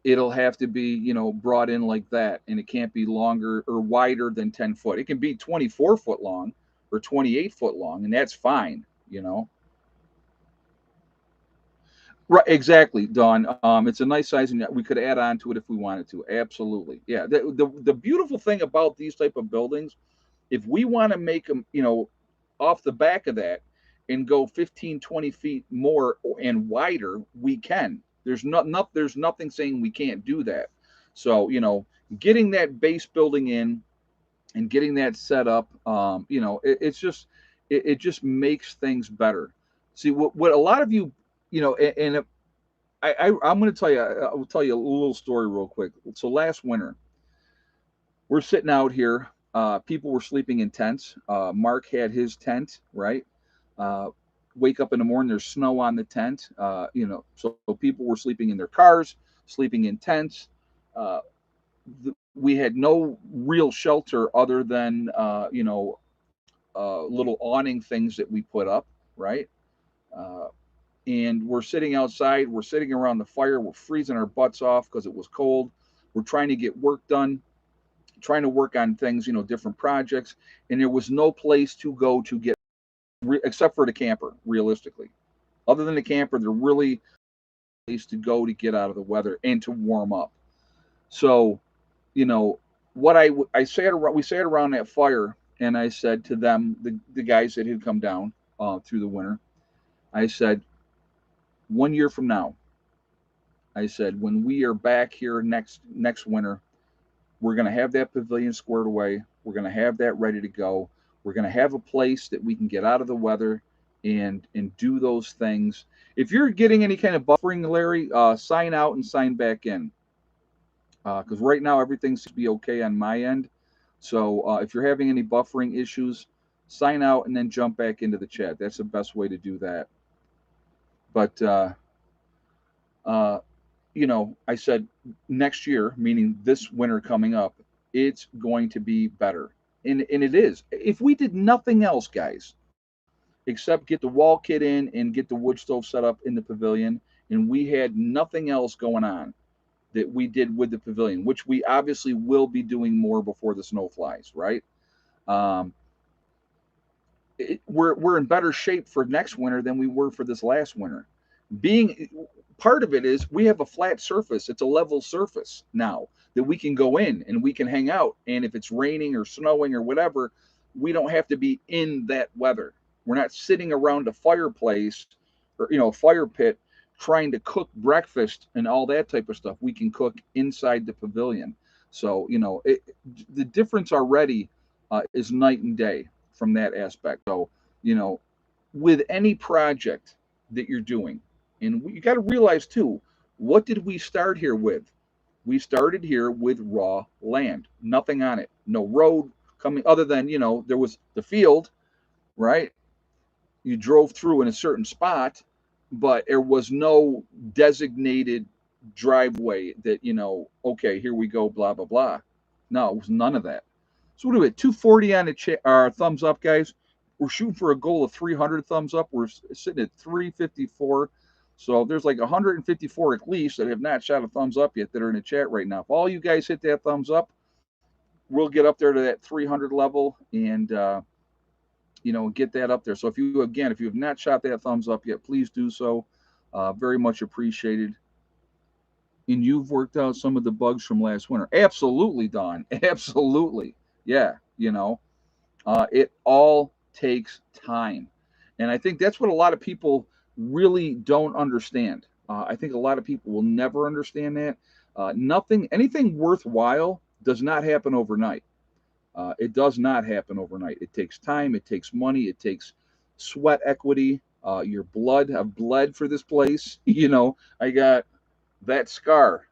it'll have to be brought in like that, and it can't be longer or wider than 10 foot. It can be 24 foot long or 28 foot long, and that's fine. Right, exactly, Don. It's a nice size, and we could add on to it if we wanted to. Absolutely, yeah. The beautiful thing about these type of buildings, if we want to make them, off the back of that, and go 15, 20 feet more and wider, we can. There's nothing saying we can't do that. So getting that base building in and getting that set up, it just makes things better. See what a lot of you, and I'm going to tell you. I'll tell you a little story real quick. So last winter, we're sitting out here. People were sleeping in tents. Mark had his tent, right? Uh, wake up in the morning, there's snow on the tent. So people were sleeping in their cars, sleeping in tents. Uh, we had no real shelter other than little awning things that we put up, right? Uh, and we're sitting outside. We're sitting around the fire. We're freezing our butts off because it was cold. We're trying to get work done, trying to work on things, different projects, and there was no place to go to get, except for the camper. Realistically, other than the camper, there really place to go to get out of the weather and to warm up. So, you know, what I sat around, we sat around that fire, and I said to them, the guys that had come down through the winter, I said, 1 year from now, I said, when we are back here next winter, we're going to have that pavilion squared away. We're going to have that ready to go. We're going to have a place that we can get out of the weather and do those things. If you're getting any kind of buffering, Larry, sign out and sign back in. Because right now everything seems to be okay on my end. So if you're having any buffering issues, sign out and then jump back into the chat. That's the best way to do that. But uh, I said next year, meaning this winter coming up, it's going to be better. And it is. If we did nothing else, guys, except get the wall kit in and get the wood stove set up in the pavilion, and we had nothing else going on that we did with the pavilion, which we obviously will be doing more before the snow flies, right? Um, we're in better shape for next winter than we were for this last winter. being part of it is we have a flat surface. It's a level surface now that we can go in and we can hang out. And if it's raining or snowing or whatever, we don't have to be in that weather. We're not sitting around a fireplace or a fire pit trying to cook breakfast and all that type of stuff. We can cook inside the pavilion. So the difference already is night and day from that aspect. So you know, with any project that you're doing, and you got to realize too, what did we start here with? We started here with raw land, nothing on it, no road coming other than there was the field, right? You drove through in a certain spot, but there was no designated driveway that okay, here we go, blah blah blah. No, it was none of that. So what do we 240 on the thumbs up, guys? We're shooting for a goal of 300 thumbs up. We're sitting at 354. So there's like 154 at least that have not shot a thumbs up yet that are in the chat right now. If all you guys hit that thumbs up, we'll get up there to that 300 level and get that up there. So if you have not shot that thumbs up yet, please do so. Very much appreciated. And you've worked out some of the bugs from last winter. Absolutely, Don. Absolutely. Yeah. It all takes time. And I think that's what a lot of people really don't understand. I think a lot of people will never understand that. Anything worthwhile does not happen overnight. It does not happen overnight. It takes time, it takes money, it takes sweat equity, your blood. I've bled for this place. I got that scar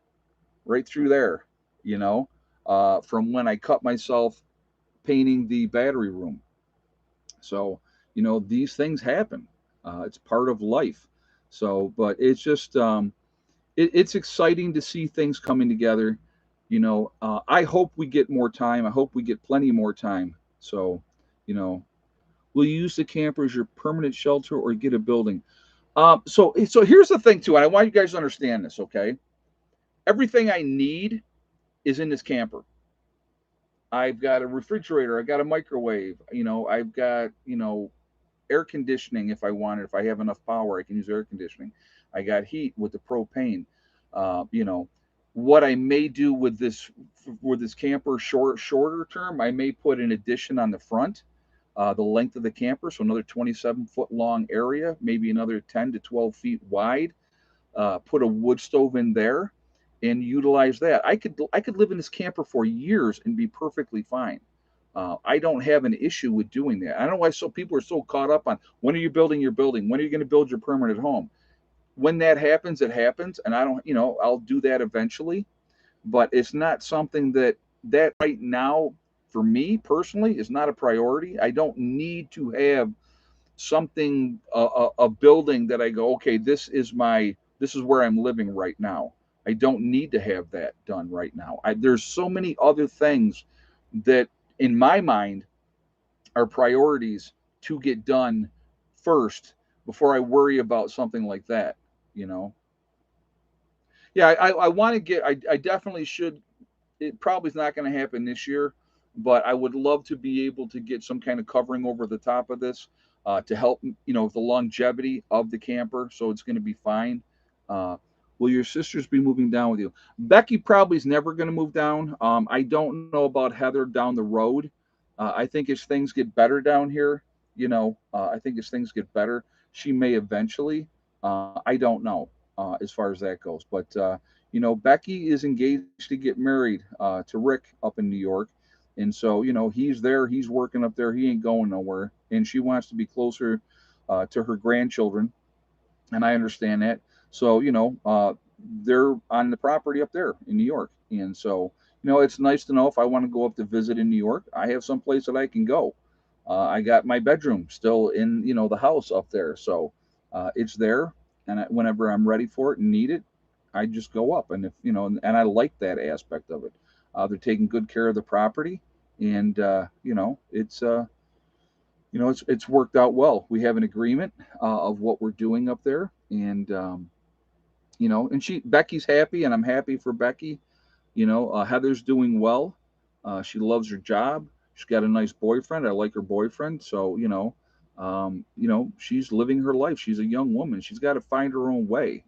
right through there, from when I cut myself painting the battery room. So, these things happen. It's part of life. So, but it's just, it's exciting to see things coming together. I hope we get more time. I hope we get plenty more time. So, you know, will you use the camper as your permanent shelter or get a building? So here's the thing too, and I want you guys to understand this. Okay, everything I need is in this camper. I've got a refrigerator. I got a microwave. I've got air conditioning if I want it. If I have enough power, I can use air conditioning. I got heat with the propane. You know, what I may do with this camper shorter term, I may put an addition on the front, the length of the camper, so another 27-foot long area, maybe another 10 to 12 feet wide. Put a wood stove in there, and utilize that. I could live in this camper for years and be perfectly fine. I don't have an issue with doing that. I don't know why so people are so caught up on when are you building your building? When are you going to build your permanent home? When that happens, it happens, and I don't, I'll do that eventually. But it's not something that right now for me personally is not a priority. I don't need to have something a building that I go, okay, this is where I'm living right now. I don't need to have that done right now. There's so many other things that in my mind are priorities to get done first before I worry about something like that, you know. Yeah, I want to get I definitely should. It probably is not going to happen this year, but I would love to be able to get some kind of covering over the top of this to help, the longevity of the camper. So it's going to be fine. Uh, will your sisters be moving down with you? Becky probably is never going to move down. I don't know about Heather down the road. I think as things get better down here, I think as things get better, she may eventually. I don't know as far as that goes, but Becky is engaged to get married to Rick up in New York. And so, he's there, he's working up there, he ain't going nowhere. And she wants to be closer to her grandchildren. And I understand that. So, they're on the property up there in New York. And so, it's nice to know if I want to go up to visit in New York, I have some place that I can go. I got my bedroom still in, the house up there. So it's there. And whenever I'm ready for it and need it, I just go up, and if and I like that aspect of it. They're taking good care of the property, and it's worked out well. We have an agreement of what we're doing up there, and and Becky's happy, and I'm happy for Becky. Heather's doing well. She loves her job. She's got a nice boyfriend. I like her boyfriend, so She's living her life. She's a young woman. She's got to find her own way.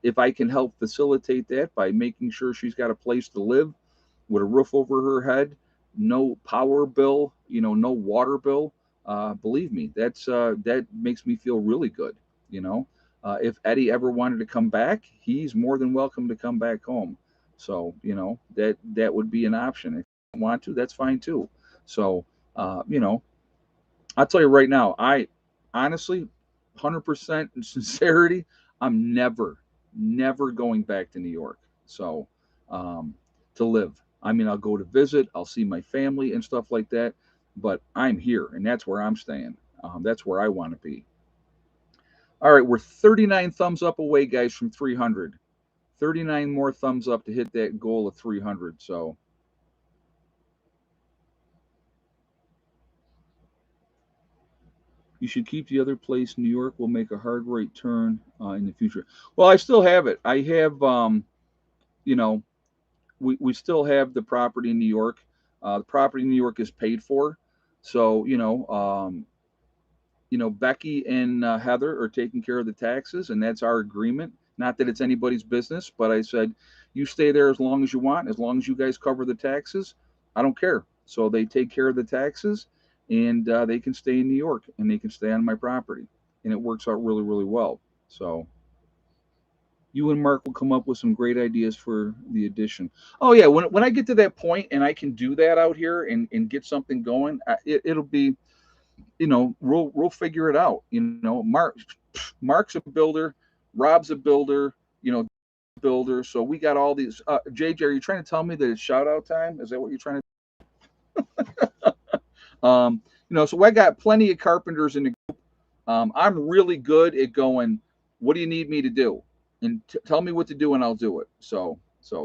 If I can help facilitate that by making sure she's got a place to live with a roof over her head, no power bill, no water bill, believe me, that makes me feel really good. You know, if Eddie ever wanted to come back, he's more than welcome to come back home. So that would be an option. If you don't want to, that's fine too. So uh, you know, I'll tell you right now, I honestly, 100% in sincerity, I'm never going back to New York. So, um, to live. I mean, I'll go to visit, I'll see my family and stuff like that, but I'm here and that's where I'm staying. That's where I want to be. All right, we're 39 thumbs up away, guys, from 300. 39 more thumbs up to hit that goal of 300. So, you should keep the other place. New York will make a hard right turn in the future. Well, I still have it. I have, you know, we still have the property in New York. The property in New York is paid for. So, Becky and Heather are taking care of the taxes, and that's our agreement. Not that it's anybody's business, but I said, you stay there as long as you want, as long as you guys cover the taxes. I don't care. So they take care of the taxes, and they can stay in New York, and they can stay on my property, and it works out really, really well. So you and Mark will come up with some great ideas for the addition. Oh yeah, when I get to that point and I can do that out here and get something going, it'll be we'll figure it out. Mark's a builder, Rob's a builder, builder. So we got all these. JJ, are you trying to tell me that it's shout out time? Is that what you're trying to? So I got plenty of carpenters in the. I'm really good at going. What do you need me to do? And tell me what to do, and I'll do it. So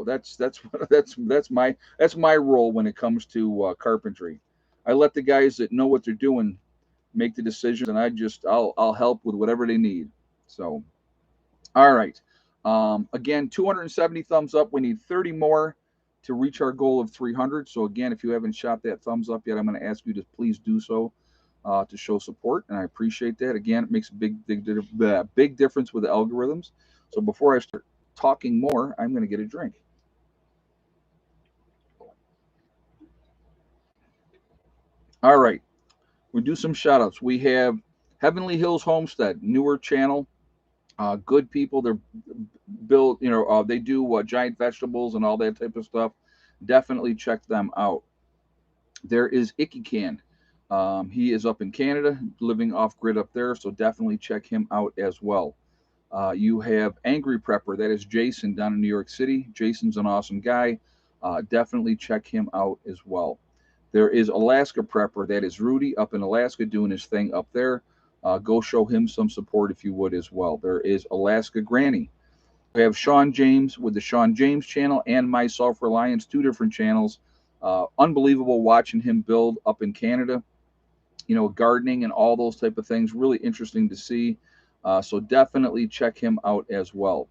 that's that's my role when it comes to carpentry. I let the guys that know what they're doing make the decisions, and I'll help with whatever they need. So, all right. Again, 270 thumbs up. We need 30 more to reach our goal of 300. So again, if you haven't shot that thumbs up yet, I'm going to ask you to please do so to show support, and I appreciate that. Again, it makes a big difference with the algorithms. So before I start talking more, I'm going to get a drink. All right, we do some shout outs. We have Heavenly Hills Homestead, newer channel. Good people. They're built, they do giant vegetables and all that type of stuff. Definitely check them out. There is Icky Can. He is up in Canada, living off grid up there, so definitely check him out as well. You have Angry Prepper, that is Jason down in New York City. Jason's an awesome guy. Definitely check him out as well. There is Alaska Prepper, that is Rudy up in Alaska doing his thing up there. Go show him some support if you would as well. There is Alaska Granny. We have Sean James with the Sean James channel and My Self Reliance, two different channels. Unbelievable watching him build up in Canada. Gardening and all those type of things. Really interesting to see. So definitely check him out as well.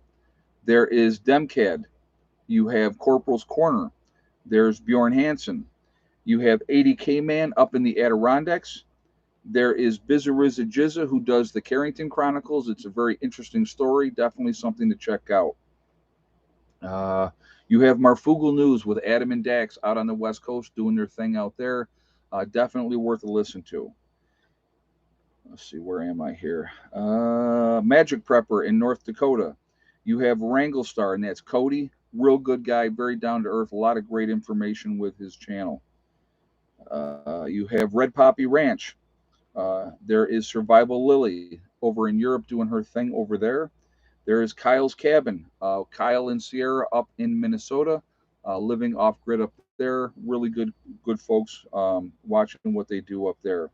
There is Demcad. You have Corporal's Corner. There's Bjorn Hansen. You have 80K Man up in the Adirondacks. There is Bizariza Jizza, who does the Carrington Chronicles. It's a very interesting story. Definitely something to check out. You have Marfugal News with Adam and Dax out on the West Coast doing their thing out there. Definitely worth a listen to. Let's see, where am I here? Magic Prepper in North Dakota. You have Wrangle Star, and that's Cody. Real good guy, very down to earth. A lot of great information with his channel. You have Red Poppy Ranch. There is Survival Lily over in Europe doing her thing over there. There is Kyle's Cabin. Kyle and Sierra up in Minnesota, living off grid up there. Really good folks watching what they do up there.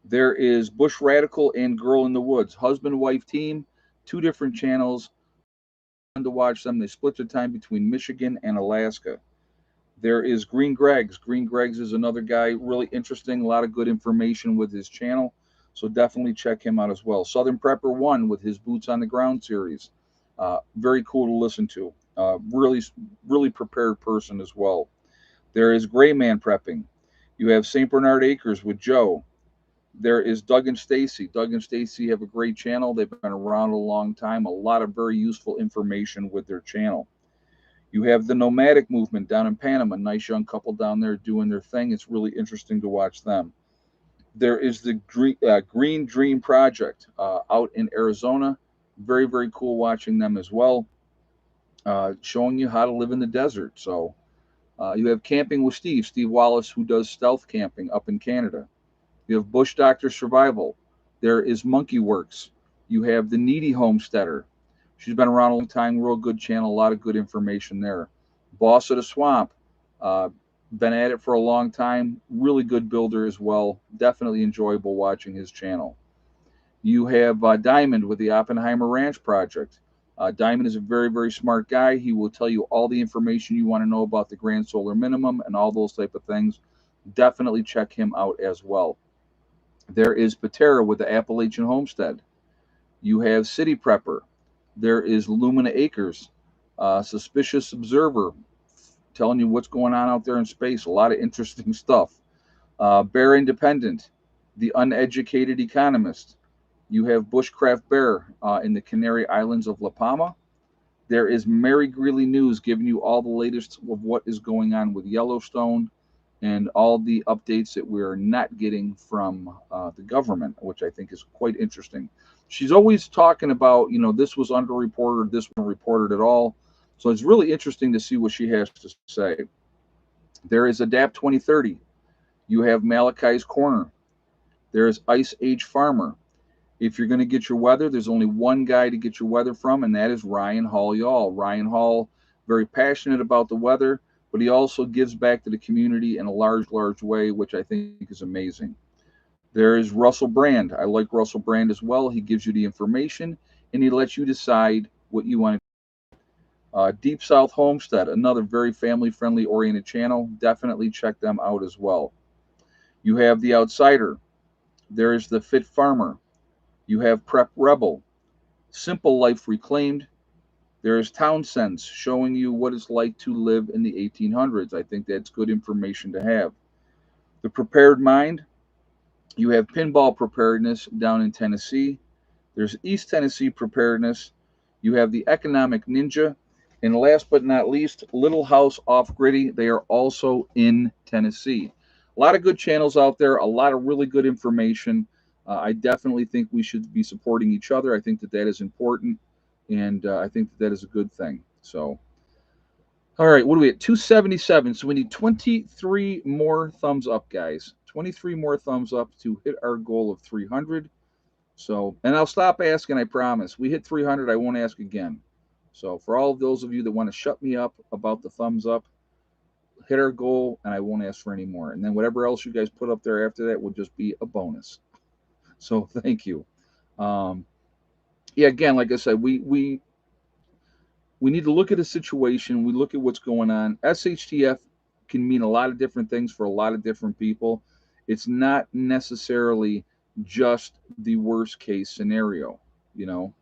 There is Bush Radical and Girl in the Woods, husband wife team, two different channels. Fun to watch them. They split their time between Michigan and Alaska. There is Green Greg's. Green Greg's is another guy, really interesting, a lot of good information with his channel. So definitely check him out as well. Southern Prepper 1 with his Boots on the Ground series. Very cool to listen to. Really, really prepared person as well. There is Gray Man Prepping. You have St. Bernard Acres with Joe. There is Doug and Stacy. Doug and Stacy have a great channel. They've been around a long time. A lot of very useful information with their channel. You have the nomadic movement down in Panama. Nice young couple down there doing their thing. It's really interesting to watch them. There is the Green Dream Project out in Arizona. Very, very cool watching them as well, showing you how to live in the desert. So you have Camping with Steve Wallace, who does stealth camping up in Canada. You have Bush Doctor Survival. There is Monkey Works. You have the Needy Homesteader. She's been around a long time, real good channel, a lot of good information there. Boss of the Swamp. Uh, been at it for a long time. Really good builder as well. Definitely enjoyable watching his channel. You have Diamond with the Oppenheimer Ranch Project. Diamond is a very, very smart guy. He will tell you all the information you want to know about the Grand Solar Minimum and all those type of things. Definitely check him out as well. There is Patera with the Appalachian Homestead. You have City Prepper. There is Lumina Acres, Suspicious Observer, telling you what's going on out there in space. A lot of interesting stuff. Bear Independent, The Uneducated Economist. You have Bushcraft Bear in the Canary Islands of La Palma. There is Mary Greeley News giving you all the latest of what is going on with Yellowstone and all the updates that we're not getting from the government, which I think is quite interesting. She's always talking about, this was underreported, this wasn't reported at all. So it's really interesting to see what she has to say. There is Adapt 2030. You have Malachi's Corner. There is Ice Age Farmer. If you're going to get your weather, there's only one guy to get your weather from, and that is Ryan Hall Y'all. Ryan Hall, very passionate about the weather, but he also gives back to the community in a large, large way, which I think is amazing. There is Russell Brand. I like Russell Brand as well. He gives you the information, and he lets you decide what you want to. Deep South Homestead, another very family-friendly oriented channel. Definitely check them out as well. You have The Outsider. There is The Fit Farmer. You have Prep Rebel, Simple Life Reclaimed. There is Town Sense, showing you what it's like to live in the 1800s. I think that's good information to have. The Prepared Mind. You have Pinball Preparedness down in Tennessee. There's East Tennessee Preparedness. You have the Economic Ninja. And last but not least, Little House Off Griddy. They are also in Tennessee. A lot of good channels out there, a lot of really good information. I definitely think we should be supporting each other. I think that that is important, and I think that that is a good thing. So, all right, what are we at? 277. So we need 23 more thumbs up, guys. 23 more thumbs up to hit our goal of 300. So, and I'll stop asking, I promise. We hit 300, I won't ask again. So, for all of those of you that want to shut me up about the thumbs up, hit our goal, and I won't ask for any more. And then whatever else you guys put up there after that will just be a bonus. So, thank you. Yeah, again, like I said, we need to look at the situation. We look at what's going on. S.H.T.F can mean a lot of different things for a lot of different people. It's not necessarily just the worst case scenario, you know.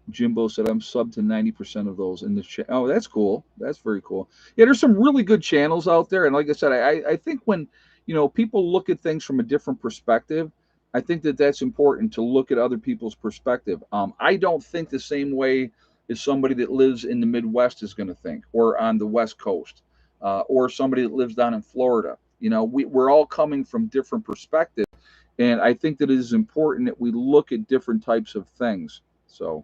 Jimbo said I'm sub to 90% of those in the chat. Oh, that's cool. That's very cool. Yeah, there's some really good channels out there, and like I said, I think when people look at things from a different perspective, I think that that's important to look at other people's perspective. I don't think the same way as somebody that lives in the Midwest is going to think, or on the West Coast, or somebody that lives down in Florida. We're all coming from different perspectives, and I think that it is important that we look at different types of things. So.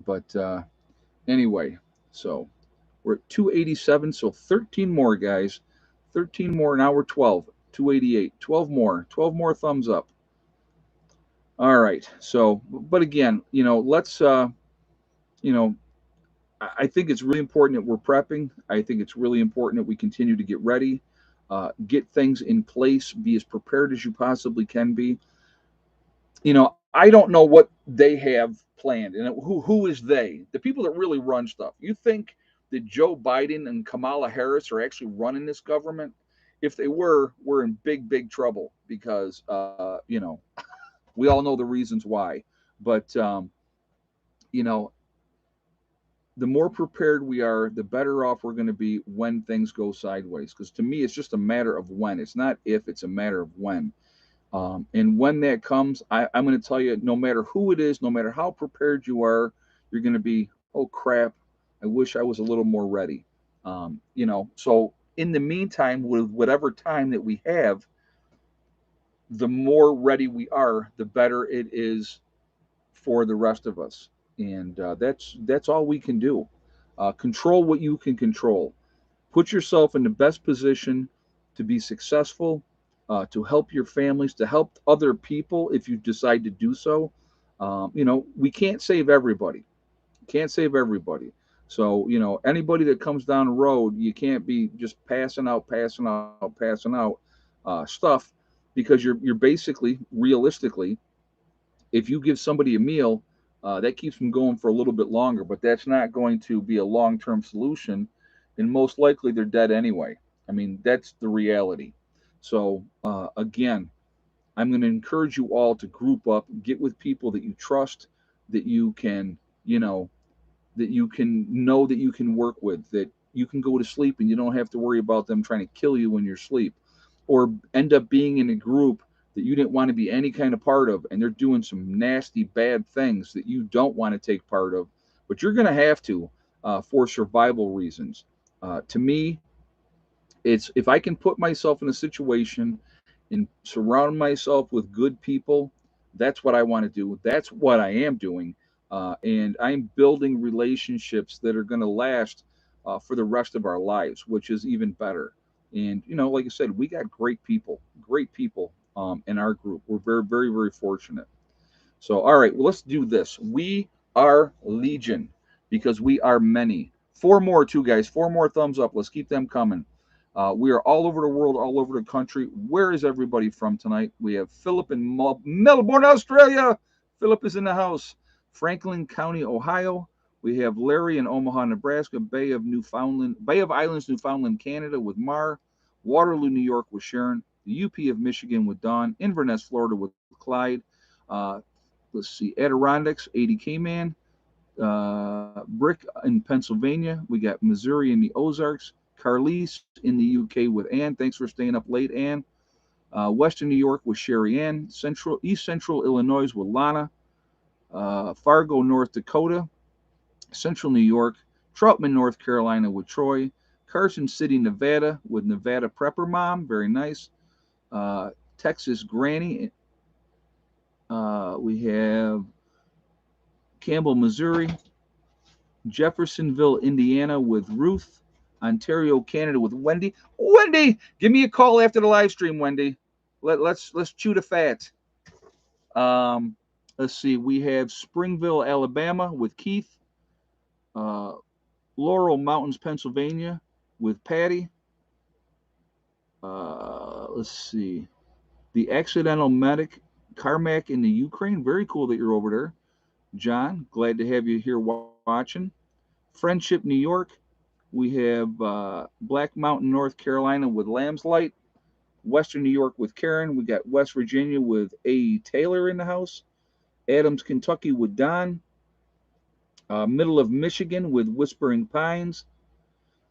But anyway, so we're at 287, so 13 more, guys. 13 more, now we're 12. 288. 12 more. 12 more thumbs up. All right. So, but again, let's, I think it's really important that we're prepping. I think it's really important that we continue to get ready, get things in place, be as prepared as you possibly can be. I don't know what they have planned, and who is they? The people that really run stuff. You think that Joe Biden and Kamala Harris are actually running this government? If they were, we're in big, big trouble because we all know the reasons why. But you know, the more prepared we are, the better off we're going to be when things go sideways. Because to me, it's just a matter of when. It's not if, it's a matter of when. And when that comes, I'm going to tell you, no matter who it is, no matter how prepared you are, you're going to be, oh crap, I wish I was a little more ready. So in the meantime, with whatever time that we have, the more ready we are, the better it is for the rest of us. And that's all we can do. Control what you can control. Put yourself in the best position to be successful, to help your families, to help other people if you decide to do so. We can't save everybody. Can't save everybody. So, anybody that comes down the road, you can't be just passing out stuff, because you're basically, realistically, if you give somebody a meal, that keeps them going for a little bit longer, but that's not going to be a long term solution. And most likely they're dead anyway. I mean, that's the reality. So, again, I'm going to encourage you all to group up, get with people that you trust, that you can, know that you can work with, that you can go to sleep and you don't have to worry about them trying to kill you in your sleep, or end up being in a group that you didn't want to be any kind of part of, and they're doing some nasty, bad things that you don't want to take part of, but you're going to have to, for survival reasons. To me, it's if I can put myself in a situation and surround myself with good people, that's what I want to do. That's what I am doing. And I'm building relationships that are going to last for the rest of our lives, which is even better. And, like I said, we got great people in our group. We're very, very, very fortunate. So, all right, well, let's do this. We are Legion because we are many. Four more, too, guys. Four more thumbs up. Let's keep them coming. We are all over the world, all over the country. Where is everybody from tonight? We have Philip in Melbourne, Australia. Philip is in the house. Franklin County, Ohio. We have Larry in Omaha, Nebraska. Bay of Islands, Newfoundland, Canada with Mar. Waterloo, New York with Sharon. The UP of Michigan with Don. Inverness, Florida with Clyde. Let's see, Adirondacks, 80K Man. Brick in Pennsylvania. We got Missouri in the Ozarks. Carlise in the UK with Ann. Thanks for staying up late, Ann. Western New York with Sherry Ann. East Central Illinois with Lana. Fargo, North Dakota. Central New York. Troutman, North Carolina with Troy. Carson City, Nevada with Nevada Prepper Mom. Very nice. Texas Granny. We have Campbell, Missouri. Jeffersonville, Indiana with Ruth. Ontario, Canada with Wendy. Wendy, give me a call after the live stream, Wendy. Let's chew the fat. Um, let's see. We have Springville, Alabama with Keith. Laurel Mountains, Pennsylvania with Patty. Let's see. The Accidental Medic, Carmack in the Ukraine. Very cool that you're over there. John, glad to have you here watching. Friendship, New York. We have Black Mountain, North Carolina with Lamb's Light. Western New York with Karen. We got West Virginia with A. Taylor in the house. Adams, Kentucky with Don. Middle of Michigan with Whispering Pines.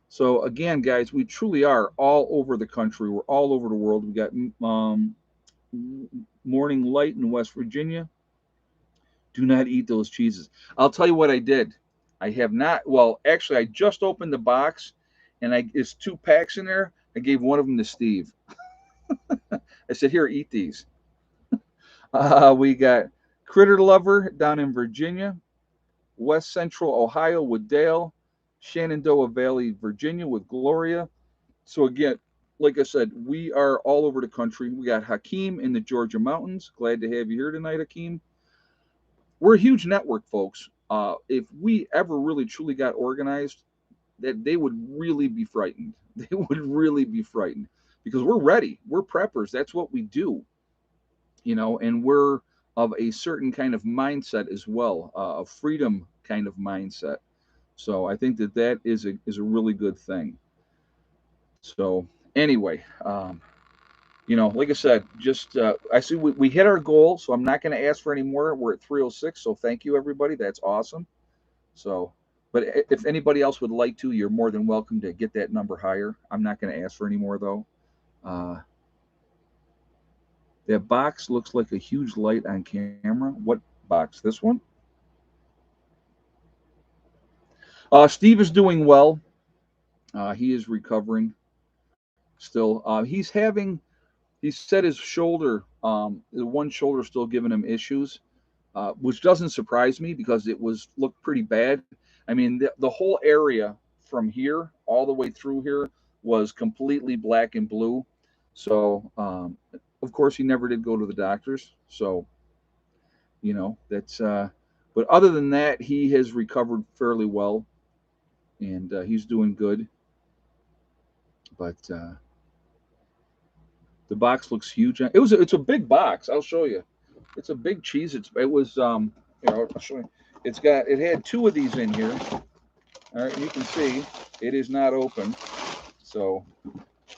So again, guys, we truly are all over the country. We're all over the world. We got Morning Light in West Virginia. Do not eat those cheeses. I'll tell you what I did. I have not. Well, actually, I just opened the box, and it's 2 packs in there. I gave one of them to Steve. I said, "Here, eat these." We got Critter Lover down in Virginia, West Central Ohio with Dale, Shenandoah Valley, Virginia with Gloria. So again, like I said, we are all over the country. We got Hakeem in the Georgia mountains. Glad to have you here tonight, Hakeem. We're a huge network, folks. If we ever really truly got organized, that they would really be frightened. They would really be frightened because we're ready. We're preppers. That's what we do, and we're of a certain kind of mindset as well, a freedom kind of mindset. So I think that is a really good thing. So anyway, like I said, just I see we hit our goal, so I'm not going to ask for any more. We're at 306, so thank you everybody. That's awesome. So But if anybody else would like to, you're more than welcome to get that number higher. I'm not going to ask for any more though. Uh, that box looks like a huge light on camera. What box? This one? Steve is doing well. He is recovering still. He said his shoulder, the one shoulder still giving him issues, which doesn't surprise me because it was looked pretty bad. I mean, the whole area from here all the way through here was completely black and blue. So, of course, he never did go to the doctors. So, that's. But other than that, he has recovered fairly well, and he's doing good. But the box looks huge. It's a big box. I'll show you. It's a big cheese. It was I'll show you. It had two of these in here. All right, you can see it is not open. So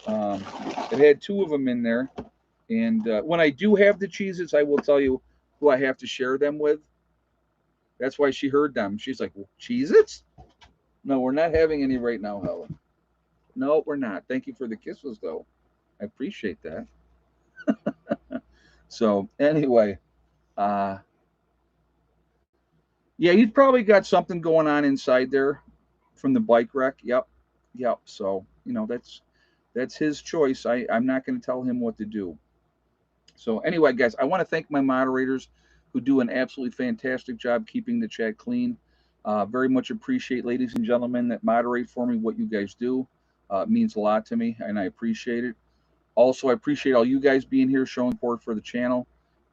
um, it had two of them in there. And when I do have the Cheez-Its, I will tell you who I have to share them with. That's why she heard them. She's like, well, Cheez-Its? No, we're not having any right now, Helen. No, we're not. Thank you for the kisses, though. I appreciate that. So anyway, uh, yeah, he's probably got something going on inside there from the bike wreck. Yep, yep. So that's his choice. I'm not going to tell him what to do. So anyway, guys, I want to thank my moderators who do an absolutely fantastic job keeping the chat clean. Very much appreciate, ladies and gentlemen, that moderate for me. What you guys do it means a lot to me, and I appreciate it. Also, I appreciate all you guys being here, showing support for the channel,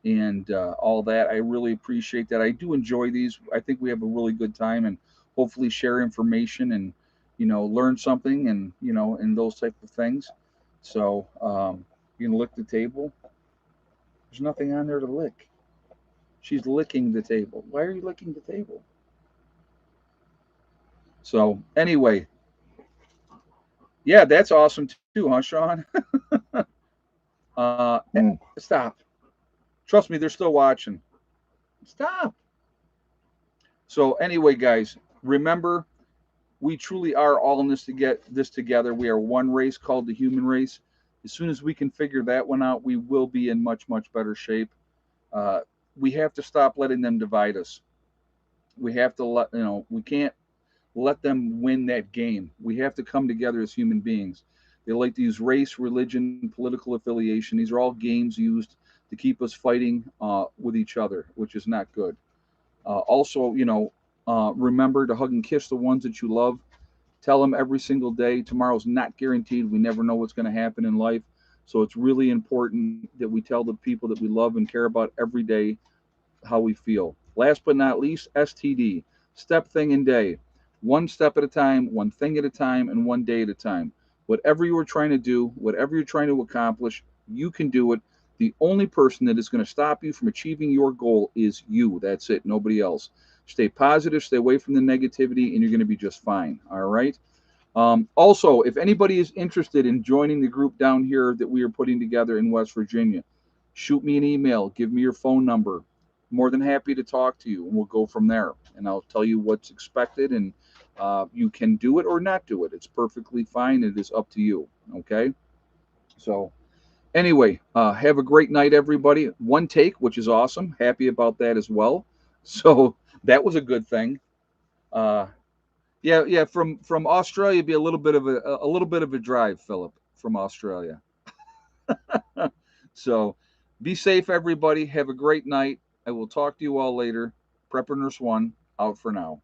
and all that. I really appreciate that. I do enjoy these. I think we have a really good time, and hopefully share information and learn something, and those type of things. So you can lick the table. There's nothing on there to lick. She's licking the table. Why are you licking the table? So anyway, yeah, that's awesome too, huh, Sean? Stop. Trust me, they're still watching. Stop. So anyway, guys, remember we truly are all in this to get this together. We are one race called the human race. As soon as we can figure that one out, we will be in much, much better shape. Uh, we have to stop letting them divide us. We have to we can't let them win that game. We have to come together as human beings. They like to use race, religion, political affiliation. These are all games used to keep us fighting with each other, which is not good. Also, remember to hug and kiss the ones that you love. Tell them every single day. Tomorrow's not guaranteed. We never know what's going to happen in life. So it's really important that we tell the people that we love and care about every day how we feel. Last but not least, STD, step, thing, and day. One step at a time, one thing at a time, and one day at a time. Whatever you are trying to do, whatever you're trying to accomplish, you can do it. The only person that is going to stop you from achieving your goal is you. That's it, nobody else. Stay positive, stay away from the negativity, and you're going to be just fine. All right. Also, if anybody is interested in joining the group down here that we are putting together in West Virginia, shoot me an email, give me your phone number. More than happy to talk to you, and we'll go from there. And I'll tell you what's expected, and you can do it or not do it. It's perfectly fine. It is up to you. Okay. So anyway, have a great night, everybody. One take, which is awesome. Happy about that as well. So that was a good thing. Uh, yeah, yeah. From Australia, be a little bit of a drive, Philip, from Australia. So be safe, everybody. Have a great night. I will talk to you all later. Prepper Nurse One out for now.